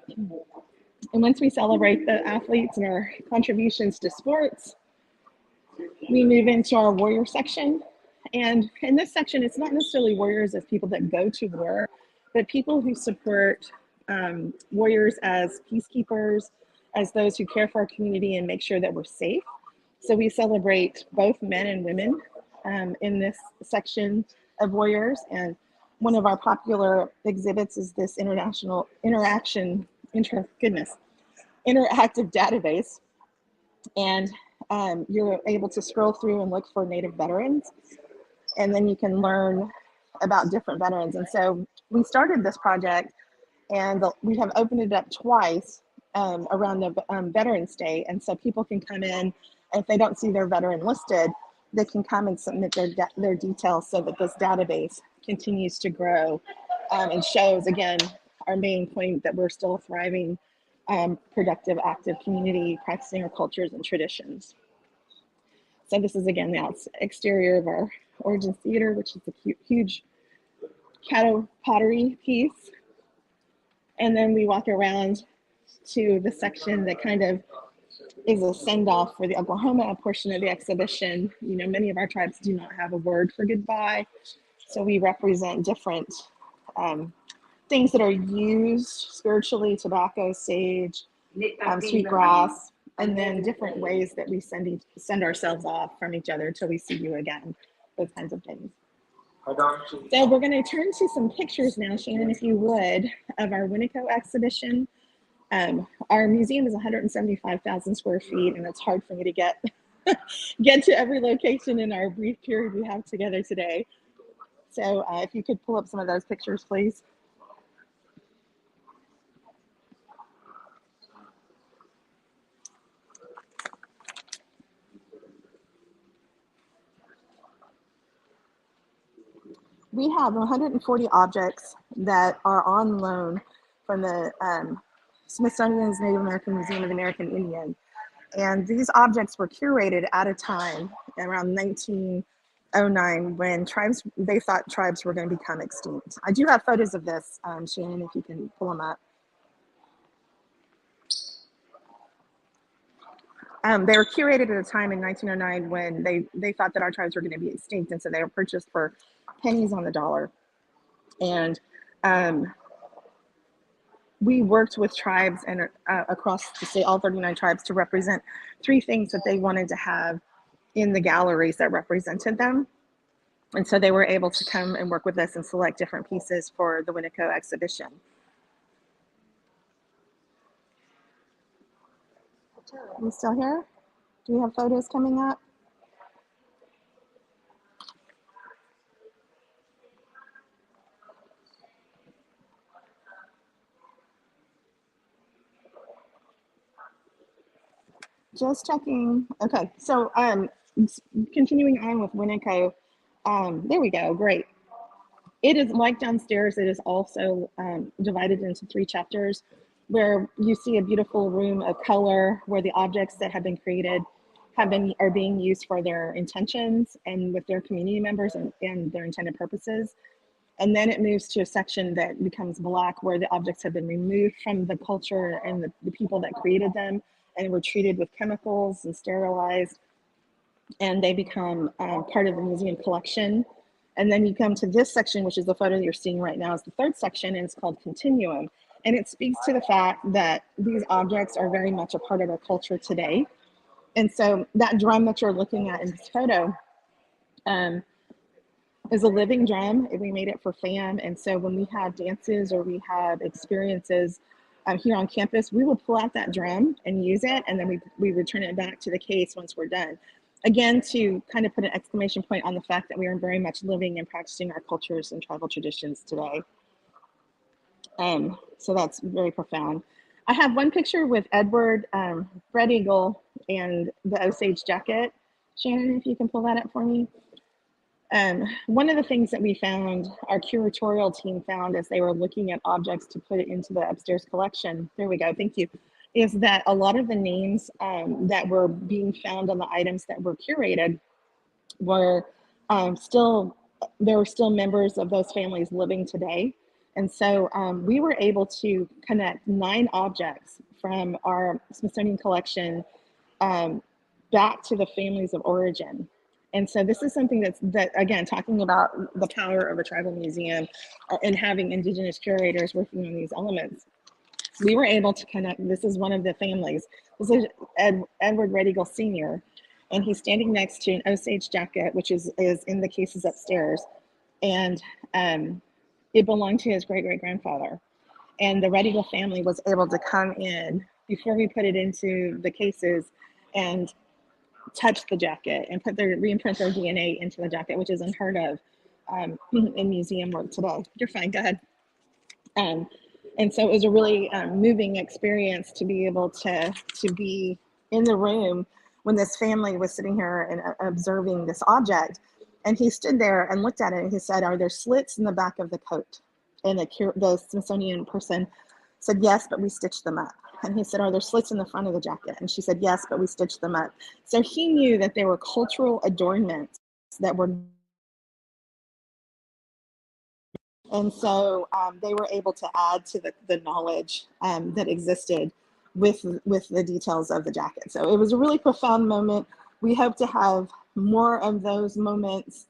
And once we celebrate the athletes and our contributions to sports, we move into our warrior section. And in this section, it's not necessarily warriors as people that go to war, but people who support warriors as peacekeepers, as those who care for our community and make sure that we're safe. So we celebrate both men and women in this section of warriors. And one of our popular exhibits is this interactive database. And you're able to scroll through and look for Native veterans. And then you can learn about different veterans. And so we started this project and we have opened it up twice around the Veterans Day. And so people can come in, and if they don't see their veteran listed, they can come and submit their details so that this database continues to grow and shows, again, our main point that we're still a thriving, productive, active community practicing our cultures and traditions. So this is, again, the exterior of our Origins Theater, which is a huge Caddo pottery piece. And then we walk around to the section that kind of is a send-off for the Oklahoma portion of the exhibition. You know, many of our tribes do not have a word for goodbye. So we represent different things that are used spiritually: tobacco, sage, sweetgrass, and then different ways that we send ourselves off from each other until we see you again, those kinds of things. So we're going to turn to some pictures now, Shannon, if you would, of our Winneco exhibition. Our museum is 175,000 square feet, and it's hard for me to get to every location in our brief period we have together today. So if you could pull up some of those pictures, please. We have 140 objects that are on loan from the Smithsonian's Native American Museum of the American Indian. And these objects were curated at a time around 1909 when they thought tribes were going to become extinct. I do have photos of this, Shannon, if you can pull them up. They were curated at a time in 1909 when they thought that our tribes were going to be extinct, and so they were purchased for pennies on the dollar. And we worked with tribes and across the state, all 39 tribes, to represent 3 things that they wanted to have in the galleries that represented them. And so they were able to come and work with us and select different pieces for the Winneco exhibition. Are you still here? Do we have photos coming up? Just checking. Okay, so continuing on with Winneco. There we go, great. It is like downstairs, it is also divided into 3 chapters where you see a beautiful room of color where the objects that have been created are being used for their intentions and with their community members and their intended purposes. And then it moves to a section that becomes black where the objects have been removed from the culture and the people that created them and were treated with chemicals and sterilized, and they become part of the museum collection. And then you come to this section, which is the photo you're seeing right now, is the third section, and it's called Continuum. And it speaks to the fact that these objects are very much a part of our culture today. And so that drum that you're looking at in this photo is a living drum. We made it for FAM. And so when we have dances or we have experiences here on campus, we will pull out that drum and use it, and then we return it back to the case once we're done. Again, to kind of put an exclamation point on the fact that we are very much living and practicing our cultures and tribal traditions today. So that's very profound. I have one picture with Edward, Red Eagle, and the Osage jacket. Shannon, if you can pull that up for me. One of the things that we found, our curatorial team found as they were looking at objects to put it into the upstairs collection, there we go, thank you, is that a lot of the names that were being found on the items that were curated were there were still members of those families living today. And so we were able to connect 9 objects from our Smithsonian collection back to the families of origin. And so this is something that again, talking about the power of a tribal museum and having Indigenous curators working on these elements. We were able to connect, this is one of the families. This is Edward Red Eagle Sr., and he's standing next to an Osage jacket, which is in the cases upstairs. And it belonged to his great-great-grandfather. And the Red Eagle family was able to come in before we put it into the cases and touch the jacket and reimprint their DNA into the jacket, which is unheard of in museum work today. You're fine, go ahead. And so it was a really moving experience to be able to be in the room when this family was sitting here and observing this object. And he stood there and looked at it and he said, "Are there slits in the back of the coat?" And the Smithsonian person said, "Yes, but we stitched them up." And he said, "Are there slits in the front of the jacket?" And she said, "Yes, but we stitched them up." So he knew that there were cultural adornments that were, and so they were able to add to the knowledge that existed with the details of the jacket. So it was a really profound moment. We hope to have more of those moments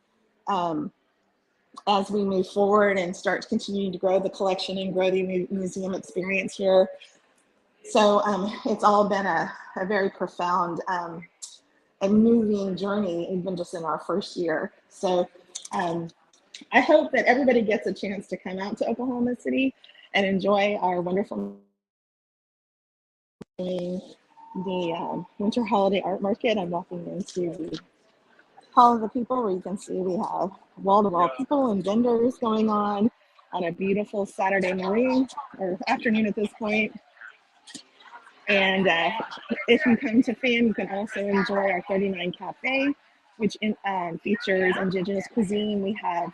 as we move forward and start to continue to grow the collection and grow the museum experience here. So it's all been a very profound and moving journey, even just in our first year. So I hope that everybody gets a chance to come out to Oklahoma City and enjoy our wonderful the winter holiday art market. I'm walking into the Hall of the People, where you can see we have wall-to-wall people and vendors going on a beautiful Saturday morning or afternoon at this point. And if you come to FAM, you can also enjoy our 39 Cafe, which features Indigenous cuisine. We have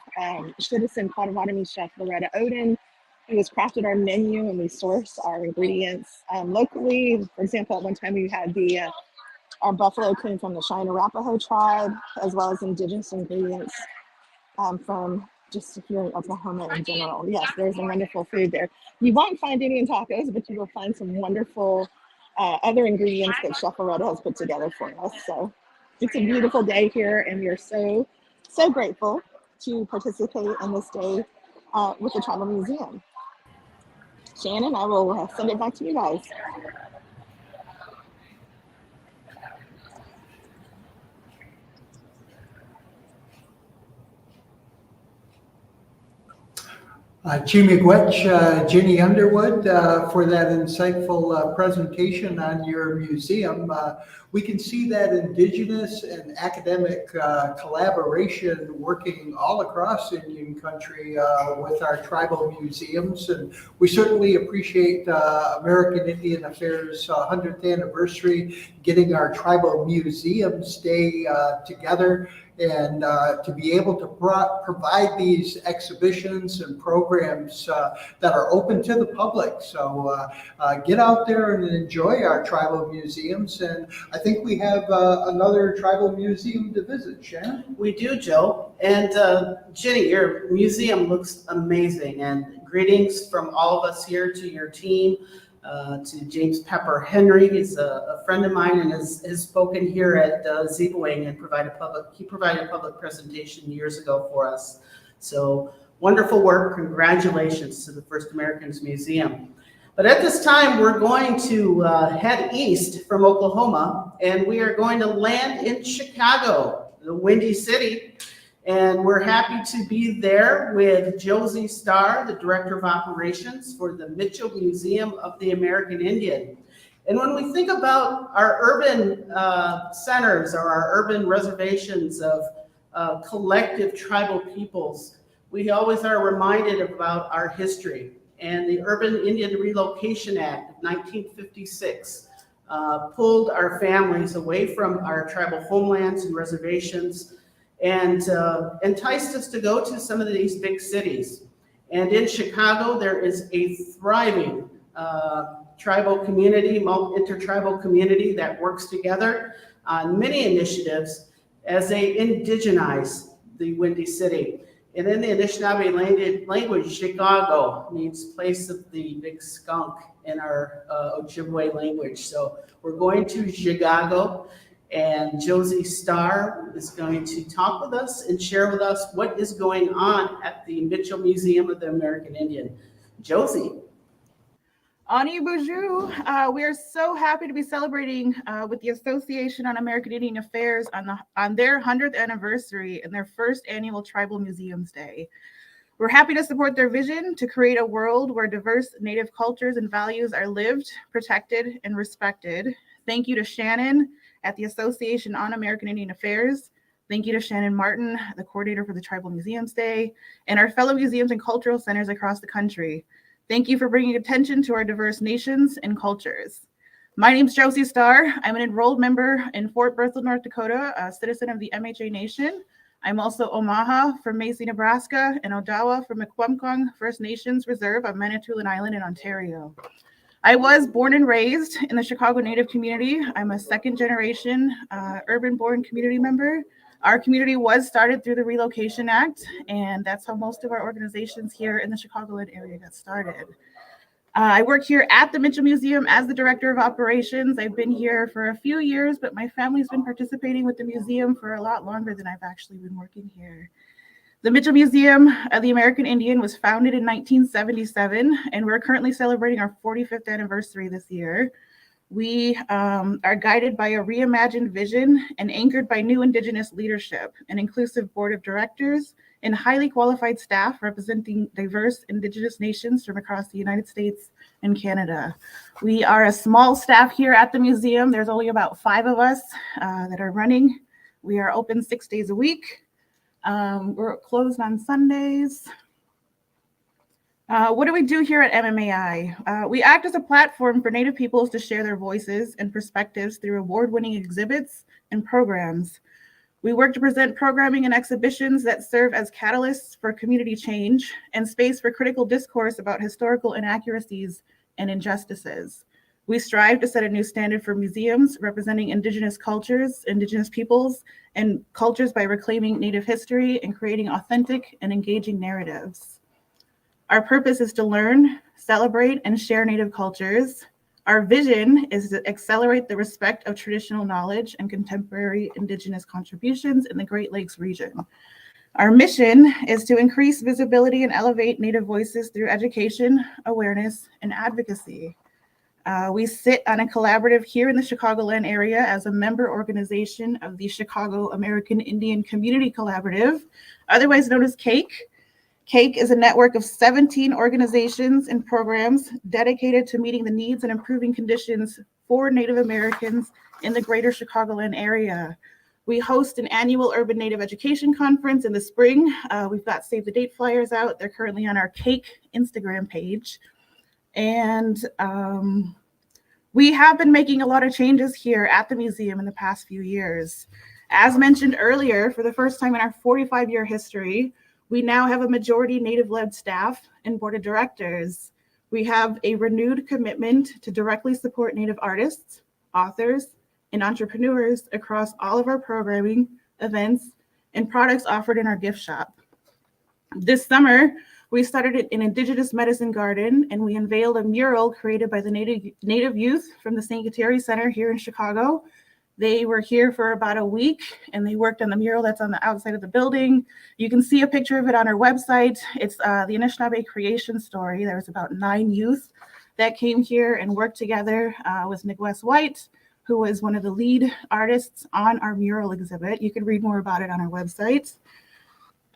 citizen Potawatomi chef Loretta Oden, who has crafted our menu, and we source our ingredients locally. For example, at one time we had our buffalo came from the Cheyenne Arapaho tribe, as well as Indigenous ingredients from just here in Oklahoma in general. Yes, there's some wonderful food there. You won't find Indian tacos, but you will find some wonderful other ingredients that Chef Loretta has put together for us. So it's a beautiful day here, and we are so grateful to participate in this day with the Tribal Museum. Shannon, I will send it back to you guys. Chimigwech, Jenny Underwood, for that insightful presentation on your museum. We can see that Indigenous and academic collaboration working all across Indian country with our tribal museums. And we certainly appreciate American Indian Affairs 100th anniversary, getting our tribal museums day together, and to be able to provide these exhibitions and programs that are open to the public. So get out there and enjoy our tribal museums. And I think we have another tribal museum to visit. Shannon? We do, Joe. And Jenny, your museum looks amazing. And greetings from all of us here to your team. to James Pepper Henry. He's a friend of mine and has spoken here at Ziibiwing and provided a public presentation years ago for us. So wonderful work. Congratulations to the First Americans Museum. But at this time, we're going to head east from Oklahoma, and we are going to land in Chicago, the Windy City. And we're happy to be there with Josie Starr, the Director of Operations for the Mitchell Museum of the American Indian. And when we think about our urban centers or our urban reservations of collective tribal peoples, we always are reminded about our history. And the Urban Indian Relocation Act of 1956 pulled our families away from our tribal homelands and reservations and enticed us to go to some of these big cities. And in Chicago, there is a thriving tribal community, intertribal community that works together on many initiatives as they indigenize the Windy City. And in the Anishinaabe language, Chicago means place of the big skunk in our Ojibwe language. So we're going to Chicago, and Josie Starr is going to talk with us and share with us what is going on at the Mitchell Museum of the American Indian. Josie. Ani Bonjour. We are so happy to be celebrating with the Association on American Indian Affairs on their 100th anniversary and their first annual Tribal Museums Day. We're happy to support their vision to create a world where diverse Native cultures and values are lived, protected, and respected. Thank you to Shannon at the Association on American Indian Affairs. Thank you to Shannon Martin, the coordinator for the Tribal Museums Day, and our fellow museums and cultural centers across the country. Thank you for bringing attention to our diverse nations and cultures. My name is Josie Starr. I'm an enrolled member in Fort Berthold, North Dakota, a citizen of the MHA Nation. I'm also Omaha from Macy, Nebraska, and Odawa from Mekwemkwong First Nations Reserve on Manitoulin Island in Ontario. I was born and raised in the Chicago Native community. I'm a second generation urban-born community member. Our community was started through the Relocation Act, and that's how most of our organizations here in the Chicagoland area got started. I work here at the Mitchell Museum as the Director of Operations. I've been here for a few years, but my family's been participating with the museum for a lot longer than I've actually been working here. The Mitchell Museum of the American Indian was founded in 1977, and we're currently celebrating our 45th anniversary this year. We are guided by a reimagined vision and anchored by new Indigenous leadership, an inclusive board of directors, and highly qualified staff representing diverse Indigenous nations from across the United States and Canada. We are a small staff here at the museum. There's only about 5 of us that are running. We are open 6 days a week. We're closed on Sundays. What do we do here at MMAI? We act as a platform for Native peoples to share their voices and perspectives through award-winning exhibits and programs. We work to present programming and exhibitions that serve as catalysts for community change and space for critical discourse about historical inaccuracies and injustices. We strive to set a new standard for museums representing Indigenous cultures, Indigenous peoples, and cultures by reclaiming Native history and creating authentic and engaging narratives. Our purpose is to learn, celebrate, and share Native cultures. Our vision is to accelerate the respect of traditional knowledge and contemporary Indigenous contributions in the Great Lakes region. Our mission is to increase visibility and elevate Native voices through education, awareness, and advocacy. We sit on a collaborative here in the Chicagoland area as a member organization of the Chicago American Indian Community Collaborative, otherwise known as CAKE. CAKE is a network of 17 organizations and programs dedicated to meeting the needs and improving conditions for Native Americans in the greater Chicagoland area. We host an annual Urban Native Education Conference in the spring. We've got save the date flyers out. They're currently on our CAKE Instagram page. And we have been making a lot of changes here at the museum in the past few years. As mentioned earlier, for the first time in our 45-year history, we now have a majority Native-led staff and board of directors. We have a renewed commitment to directly support Native artists, authors, and entrepreneurs across all of our programming, events, and products offered in our gift shop. This summer, we started an Indigenous medicine garden, and we unveiled a mural created by the Native youth from the St. Kateri Center here in Chicago. They were here for about a week, and they worked on the mural that's on the outside of the building. You can see a picture of it on our website. It's the Anishinabe creation story. There was about 9 youth that came here and worked together with Niguez White, who was one of the lead artists on our mural exhibit. You can read more about it on our website.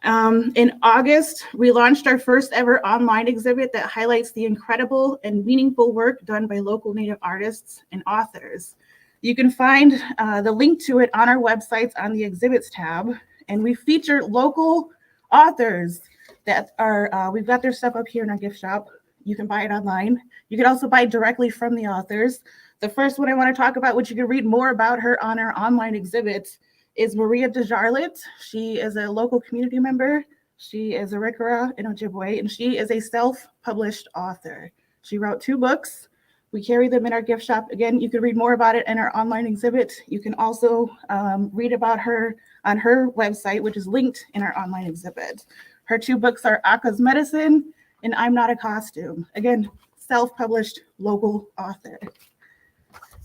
In August, we launched our first ever online exhibit that highlights the incredible and meaningful work done by local Native artists and authors. You can find the link to it on our websites on the exhibits tab, and we feature local authors that are, we've got their stuff up here in our gift shop. You can buy it online. You can also buy directly from the authors. The first one I want to talk about, which you can read more about her on our online exhibit, is Maria DeJarlett. She is a local community member. She is a Rikara in Ojibwe, and she is a self-published author. She wrote 2 books. We carry them in our gift shop. Again, you can read more about it in our online exhibit. You can also read about her on her website, which is linked in our online exhibit. Her 2 books are Aka's Medicine and I'm Not a Costume. Again, self-published local author.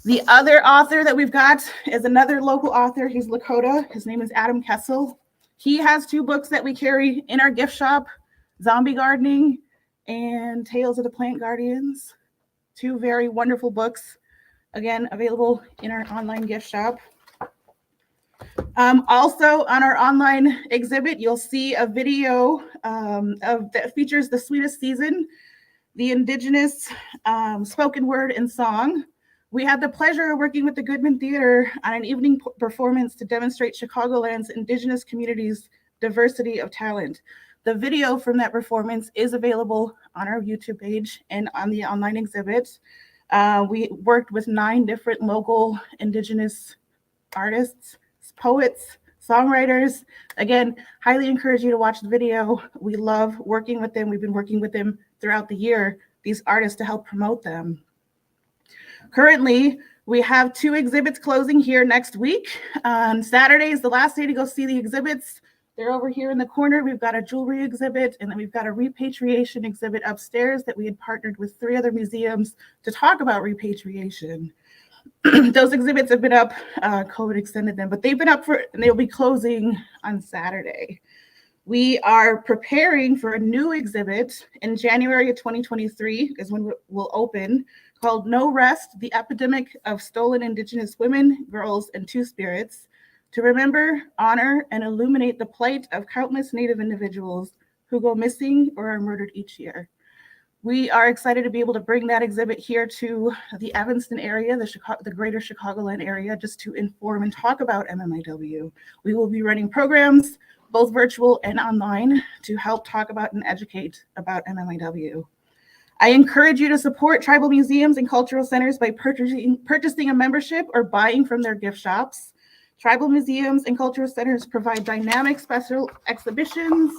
The other author that we've got is another local author. He's Lakota. His name is Adam Kessel. He has 2 books that we carry in our gift shop, Zombie Gardening and Tales of the Plant Guardians. 2 very wonderful books, again, available in our online gift shop. Also on our online exhibit, you'll see a video that features the Sweetest Season, the Indigenous spoken word and song. We had the pleasure of working with the Goodman Theater on an evening performance to demonstrate Chicagoland's Indigenous communities' diversity of talent. The video from that performance is available on our YouTube page and on the online exhibit. We worked with 9 different local Indigenous artists, poets, songwriters. Again, highly encourage you to watch the video. We love working with them. We've been working with them throughout the year, these artists, to help promote them. Currently, we have 2 exhibits closing here next week. On Saturday is the last day to go see the exhibits. They're over here in the corner. We've got a jewelry exhibit, and then we've got a repatriation exhibit upstairs that we had partnered with 3 other museums to talk about repatriation. Those exhibits have been up, COVID extended them, but they've been up and they'll be closing on Saturday. We are preparing for a new exhibit in January of 2023 is when we'll open, called No Rest, the Epidemic of Stolen Indigenous Women, Girls, and Two-Spirits, to remember, honor, and illuminate the plight of countless Native individuals who go missing or are murdered each year. We are excited to be able to bring that exhibit here to the Evanston area, the greater Chicagoland area, just to inform and talk about MMIW. We will be running programs, both virtual and online, to help talk about and educate about MMIW. I encourage you to support tribal museums and cultural centers by purchasing a membership or buying from their gift shops. Tribal museums and cultural centers provide dynamic special exhibitions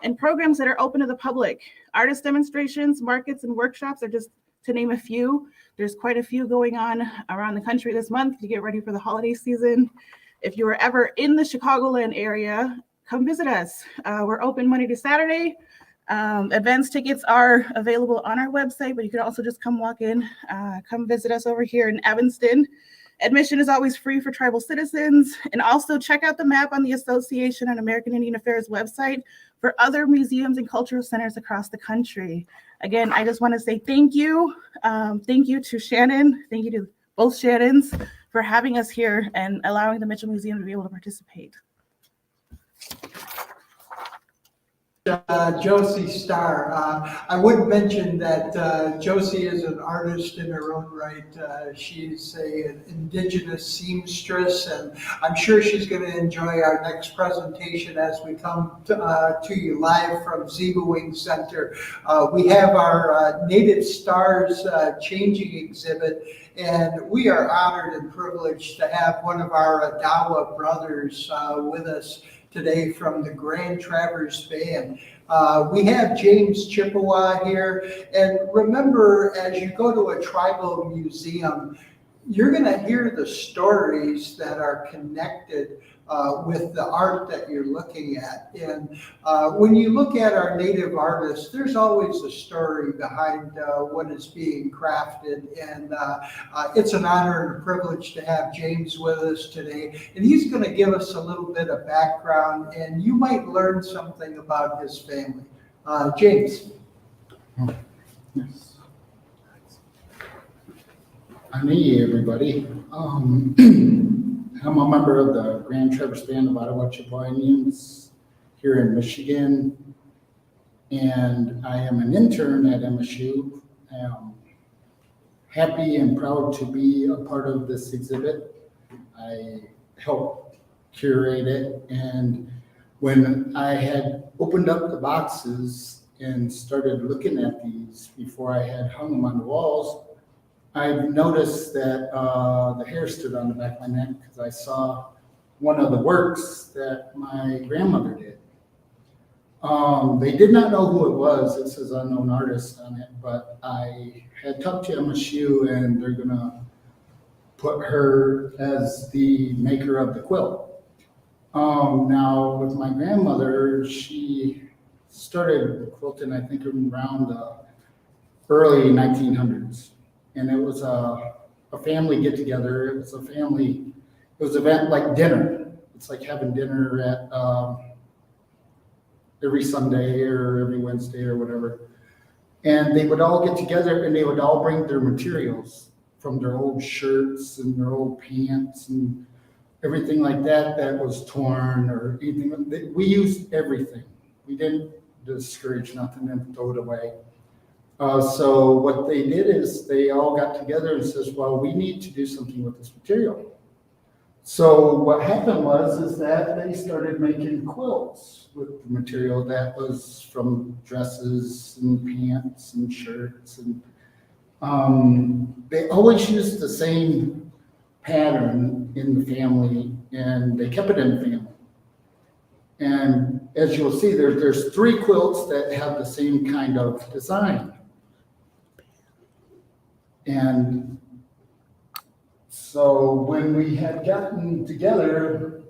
and programs that are open to the public. Artist demonstrations, markets, and workshops are just to name a few. There's quite a few going on around the country this month to get ready for the holiday season. If you are ever in the Chicagoland area, come visit us. We're open Monday to Saturday. Advance tickets are available on our website, but you can also just come walk in, come visit us over here in Evanston. Admission is always free for tribal citizens, and also check out the map on the Association on American Indian Affairs website for other museums and cultural centers across the country. Again, I just want to say thank you. Thank you to Shannon. Thank you to both Shannons for having us here and allowing the Mitchell Museum to be able to participate. Josie Starr. I would mention that Josie is an artist in her own right. She's an Indigenous seamstress, and I'm sure she's going to enjoy our next presentation as we come to you live from Ziibiwing Center. We have our Native Stars Changing exhibit, and we are honored and privileged to have one of our Adawa brothers with us today from the Grand Traverse Band. We have James Chippewa here, and remember, as you go to a tribal museum, you're going to hear the stories that are connected with the art that you're looking at. And when you look at our native artists, there's always a story behind what is being crafted. And it's an honor and a privilege to have James with us today. And he's going to give us a little bit of background, and you might learn something about his family. James. Yes. Hi, everybody. I'm a member of the Grand Traverse Band of Ottawa Chippewa Indians here in Michigan, and I am an intern at MSU. I'm happy and proud to be a part of this exhibit. I helped curate it, and when I had opened up the boxes and started looking at these before I had hung them on the walls, I've noticed that the hair stood on the back of my neck because I saw one of the works that my grandmother did. They did not know who it was. It says unknown artist on it, but I had talked to MSU and they're gonna put her as the maker of the quilt. Now with my grandmother, she started quilting, I think around the early 1900s. And it was a family get together. It was an event like dinner. It's like having dinner at every Sunday or every Wednesday or whatever. And they would all get together and they would all bring their materials from their old shirts and their old pants and everything like that that was torn or anything. We used everything. We didn't discourage nothing and throw it away. So what they did is they all got together and says, well, we need to do something with this material. So what happened is that they started making quilts with the material that was from dresses and pants and shirts. And they always used the same pattern in the family, and they kept it in the family. And as you'll see, there's 3 quilts that have the same kind of design. And so when we had gotten together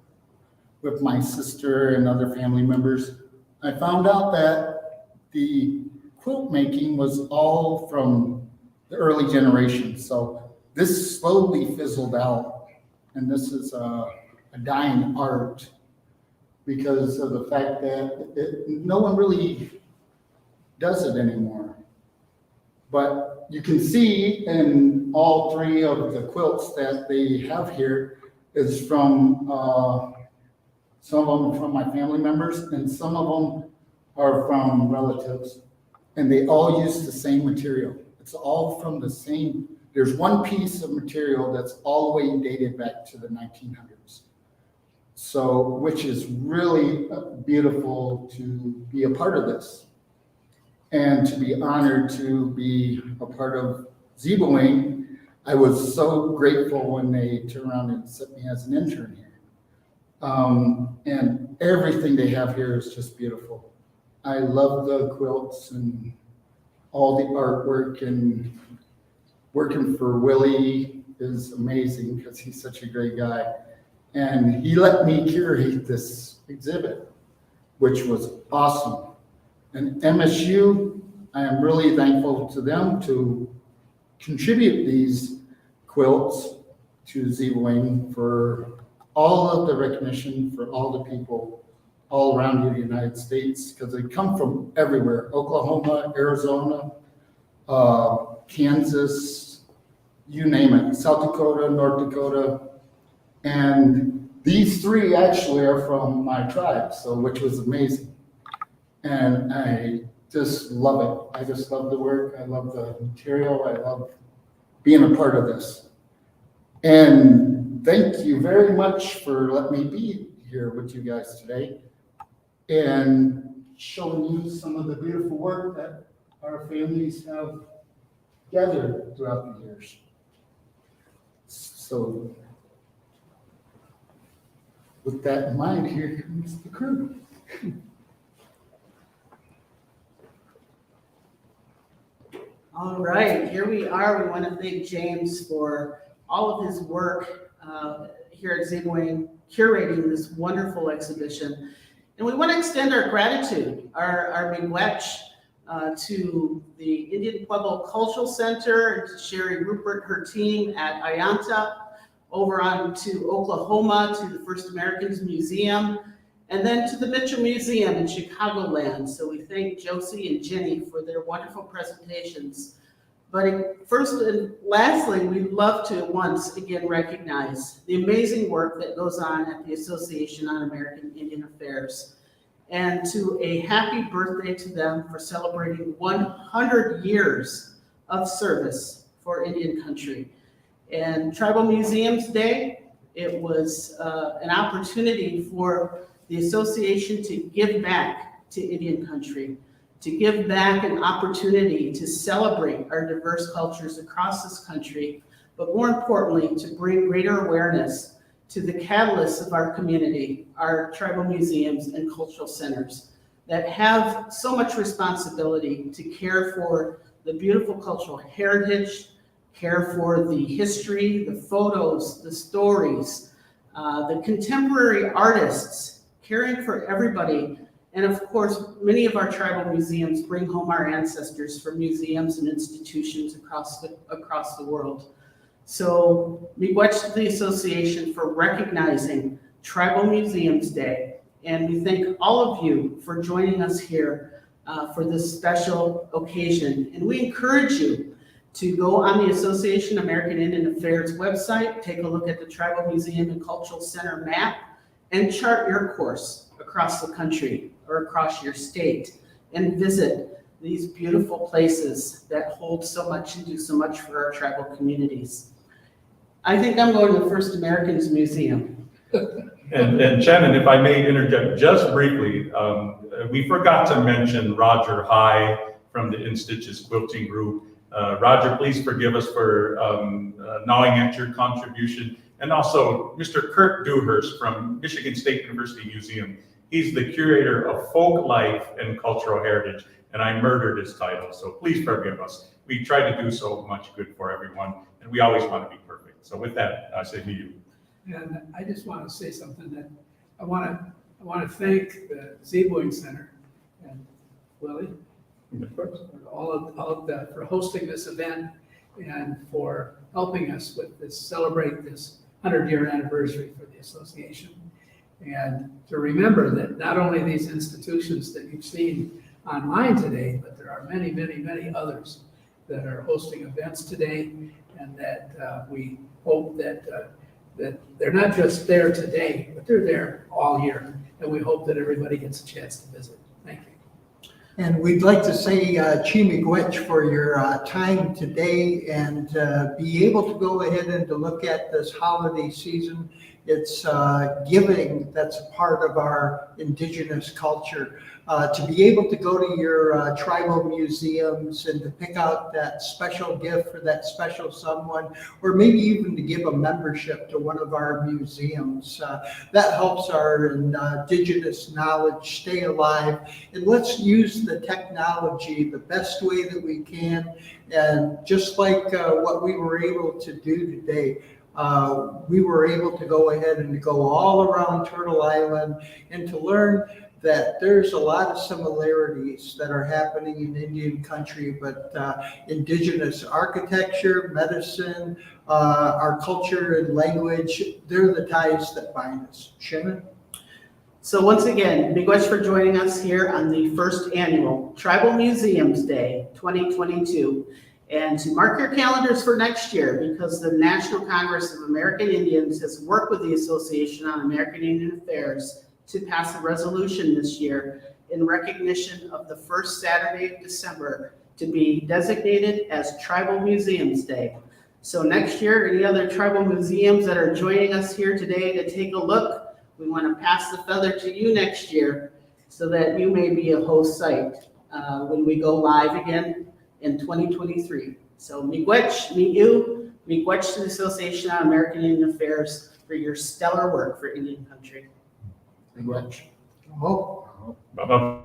with my sister and other family members, I found out that the quilt making was all from the early generation. So this slowly fizzled out, and this is a dying art because of the fact that no one really does it anymore. But you can see in all 3 of the quilts that they have here is from some of them from my family members and some of them are from relatives, and they all use the same material. It's all from the same. There's one piece of material that's all the way dated back to the 1900s. So, which is really beautiful to be a part of this. And to be honored to be a part of Ziibiwing. I was so grateful when they turned around and set me as an intern here. And everything they have here is just beautiful. I love the quilts and all the artwork, and working for Willie is amazing because he's such a great guy. And he let me curate this exhibit, which was awesome. And MSU, I am really thankful to them to contribute these quilts to Ziibiwing for all of the recognition for all the people all around the United States, because they come from everywhere: Oklahoma, Arizona, Kansas, you name it, South Dakota, North Dakota. And these 3 actually are from my tribe, so which was amazing. And I just love it. I just love the work. I love the material. I love being a part of this. And thank you very much for letting me be here with you guys today and showing you some of the beautiful work that our families have gathered throughout the years. So with that in mind, here comes the crew. All right, here we are. We want to thank James for all of his work here at Ziibiwing. curating this wonderful exhibition. And we want to extend our gratitude, our miigwech, to the Indian Pueblo Cultural Center, and to Sherry Rupert, her team at Ayanta, over on to Oklahoma, to the First Americans Museum, and then to the Mitchell Museum in Chicagoland. So we thank Josie and Jenny for their wonderful presentations. But first and lastly, we'd love to once again recognize the amazing work that goes on at the Association on American Indian Affairs, and to a happy birthday to them for celebrating 100 years of service for Indian country. And Tribal Museums Day, it was an opportunity for the association to give back to Indian country, to give back an opportunity to celebrate our diverse cultures across this country, but more importantly, to bring greater awareness to the catalysts of our community, our tribal museums and cultural centers that have so much responsibility to care for the beautiful cultural heritage, care for the history, the photos, the stories, the contemporary artists, caring for everybody. And of course, many of our tribal museums bring home our ancestors from museums and institutions across the world. So miigwech to the association for recognizing Tribal Museums Day. And we thank all of you for joining us here for this special occasion. And we encourage you to go on the Association American Indian Affairs website, take a look at the Tribal Museum and Cultural Center map, and chart your course across the country or across your state, and visit these beautiful places that hold so much and do so much for our tribal communities. I think I'm going to the First Americans Museum. And Shannon, if I may interject just briefly, we forgot to mention Roger High from the In Stitches Quilting Group. Roger, please forgive us for gnawing at your contribution. And also Mr. Kurt Dewhurst from Michigan State University Museum. He's the curator of folk life and cultural heritage, and I murdered his title, so please forgive us. We try to do so much good for everyone, and we always want to be perfect. So with that, I say to you. And I just want to say something that I want to thank the Ziibiwing Center and Willie, for hosting this event and for helping us with this, celebrate this 100-year anniversary for the association. And to remember that not only these institutions that you've seen online today, but there are many, many, many others that are hosting events today, and that we hope that that they're not just there today, but they're there all year. And we hope that everybody gets a chance to visit. Thank you. And we'd like to say miigwech for your time today, and be able to go ahead and to look at this holiday season. It's giving that's a part of our indigenous culture. To be able to go to your tribal museums and to pick out that special gift for that special someone, or maybe even to give a membership to one of our museums. That helps our indigenous knowledge stay alive. And let's use the technology the best way that we can. And just like what we were able to do today, we were able to go ahead and go all around Turtle Island and to learn that there's a lot of similarities that are happening in Indian country, but indigenous architecture, medicine, our culture and language, they're the ties that bind us. Shannon? So once again, miigwech for joining us here on the first annual Tribal Museums Day 2022. And to mark your calendars for next year, because the National Congress of American Indians has worked with the Association on American Indian Affairs to pass a resolution this year in recognition of the first Saturday of December to be designated as Tribal Museums Day. So next year, any other tribal museums that are joining us here today to take a look, we want to pass the feather to you next year so that you may be a host site when we go live again in 2023. So miigwech, miigwech to the Association on American Indian Affairs for your stellar work for Indian country. Miigwech. Oh. Bye-bye.